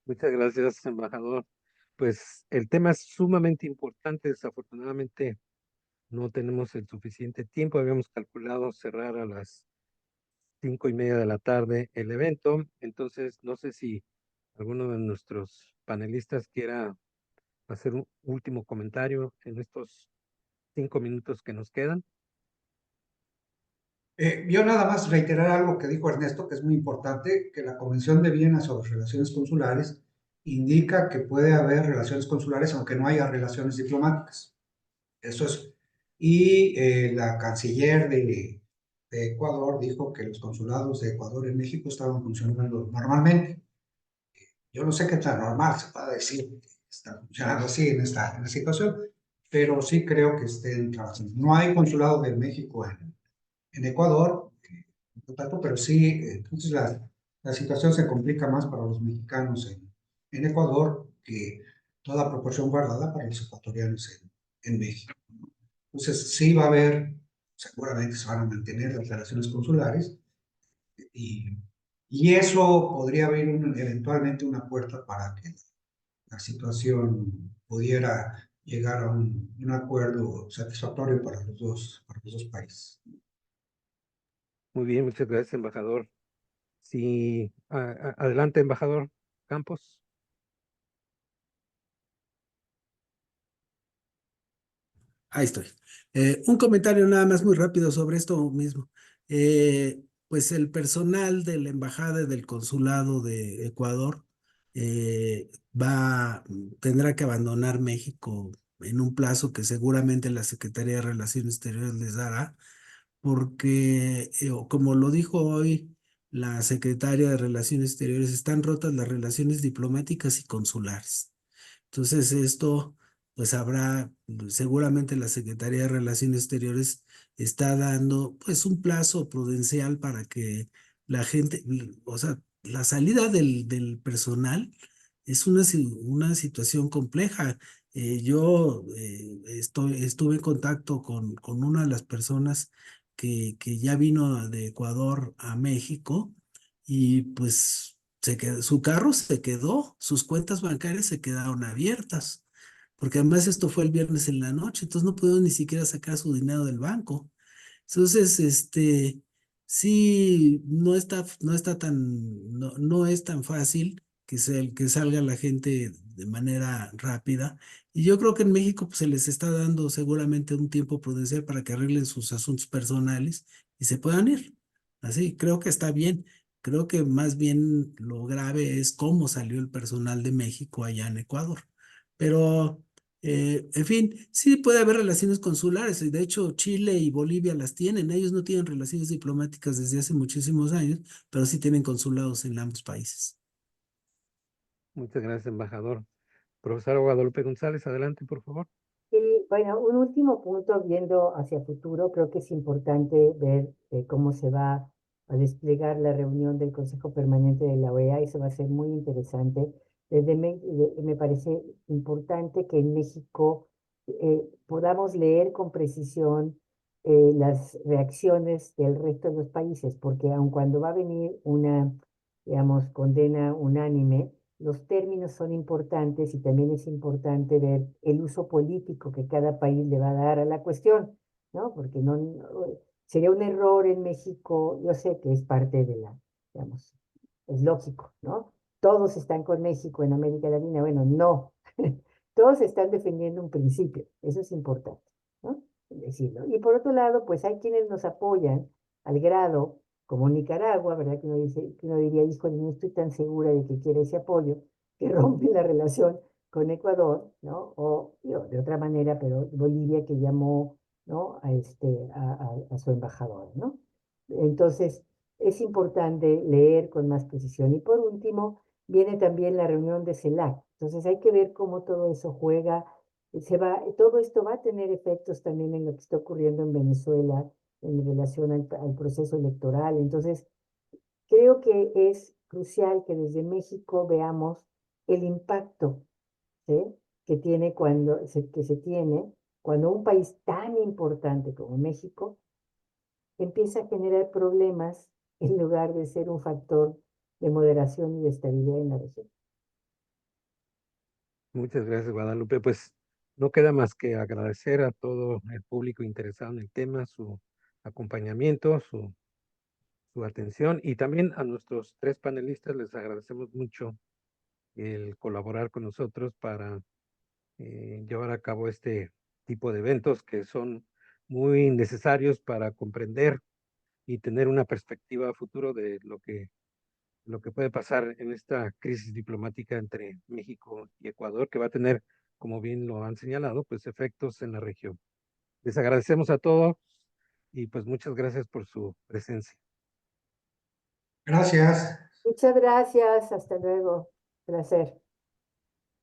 Muchas gracias, embajador. Pues el tema es sumamente importante. Desafortunadamente no tenemos el suficiente tiempo. Habíamos calculado cerrar a las 5:30 de la tarde el evento. Entonces, no sé si alguno de nuestros panelistas quiera hacer un último comentario en estos 5 minutos que nos quedan. Yo nada más reiterar algo que dijo Ernesto, que es muy importante, que la Convención de Viena sobre Relaciones Consulares indica que puede haber relaciones consulares aunque no haya relaciones diplomáticas. Eso es. Y la canciller de Ecuador dijo que los consulados de Ecuador en México estaban funcionando normalmente. Yo no sé qué tan normal se puede decir que está funcionando así en esta situación, pero sí creo que estén trabajando. No hay consulado de México en Ecuador, pero sí, entonces la situación se complica más para los mexicanos en Ecuador que toda proporción guardada para los ecuatorianos en México. Entonces sí va a haber, seguramente se van a mantener las relaciones consulares y, y eso podría abrir eventualmente una puerta para que la situación pudiera llegar a un acuerdo satisfactorio para los dos países. Muy bien, muchas gracias, embajador. Sí, adelante, embajador Campos. Ahí estoy. Un comentario nada más muy rápido sobre esto mismo. Pues el personal de la embajada y del consulado de Ecuador tendrá que abandonar México en un plazo que seguramente la Secretaría de Relaciones Exteriores les dará, porque como lo dijo hoy la secretaria de Relaciones Exteriores, están rotas las relaciones diplomáticas y consulares. Entonces esto, pues seguramente la Secretaría de Relaciones Exteriores está dando pues un plazo prudencial para que la gente, o sea, la salida del personal es una situación compleja. Yo estuve en contacto con una de las personas que ya vino de Ecuador a México y pues su carro se quedó, sus cuentas bancarias se quedaron abiertas, porque además esto fue el viernes en la noche, entonces no pudieron ni siquiera sacar su dinero del banco. Entonces, sí, no es tan fácil que salga la gente de manera rápida. Y yo creo que en México pues, se les está dando seguramente un tiempo prudencial para que arreglen sus asuntos personales y se puedan ir. Así, creo que está bien. Creo que más bien lo grave es cómo salió el personal de México allá en Ecuador. Pero en fin, sí puede haber relaciones consulares, y de hecho Chile y Bolivia las tienen. Ellos no tienen relaciones diplomáticas desde hace muchísimos años, pero sí tienen consulados en ambos países. Muchas gracias, embajador. Profesor Guadalupe González, adelante, por favor. Y bueno, un último punto viendo hacia futuro, creo que es importante ver cómo se va a desplegar la reunión del Consejo Permanente de la OEA. Eso va a ser muy interesante. Me parece importante que en México podamos leer con precisión las reacciones del resto de los países, porque aun cuando va a venir una, digamos, condena unánime, los términos son importantes y también es importante ver el uso político que cada país le va a dar a la cuestión, ¿no? Porque sería un error en México, yo sé que es parte de digamos, es lógico, ¿no? Todos están con México en América Latina. Bueno, no. Todos están defendiendo un principio. Eso es importante, ¿no? Decirlo. Y por otro lado, pues hay quienes nos apoyan al grado, como Nicaragua, ¿verdad? Que uno diría, híjole, no estoy tan segura de que quiere ese apoyo, que rompe la relación con Ecuador, ¿no? O digo, de otra manera, pero Bolivia que llamó, ¿no? A su embajador, ¿no? Entonces, es importante leer con más precisión. Y por último, viene también la reunión de CELAC. Entonces hay que ver cómo todo eso juega. Todo esto va a tener efectos también en lo que está ocurriendo en Venezuela en relación al proceso electoral. Entonces, creo que es crucial que desde México veamos el impacto, ¿sí? Que se tiene cuando un país tan importante como México empieza a generar problemas en lugar de ser un factor de moderación y de estabilidad en la región. Muchas gracias, Guadalupe. Pues no queda más que agradecer a todo el público interesado en el tema, su acompañamiento, su atención y también a nuestros tres panelistas les agradecemos mucho el colaborar con nosotros para llevar a cabo este tipo de eventos que son muy necesarios para comprender y tener una perspectiva a futuro de lo que puede pasar en esta crisis diplomática entre México y Ecuador, que va a tener, como bien lo han señalado, pues efectos en la región. Les agradecemos a todos y pues muchas gracias por su presencia. Gracias. Muchas gracias, hasta luego. Placer.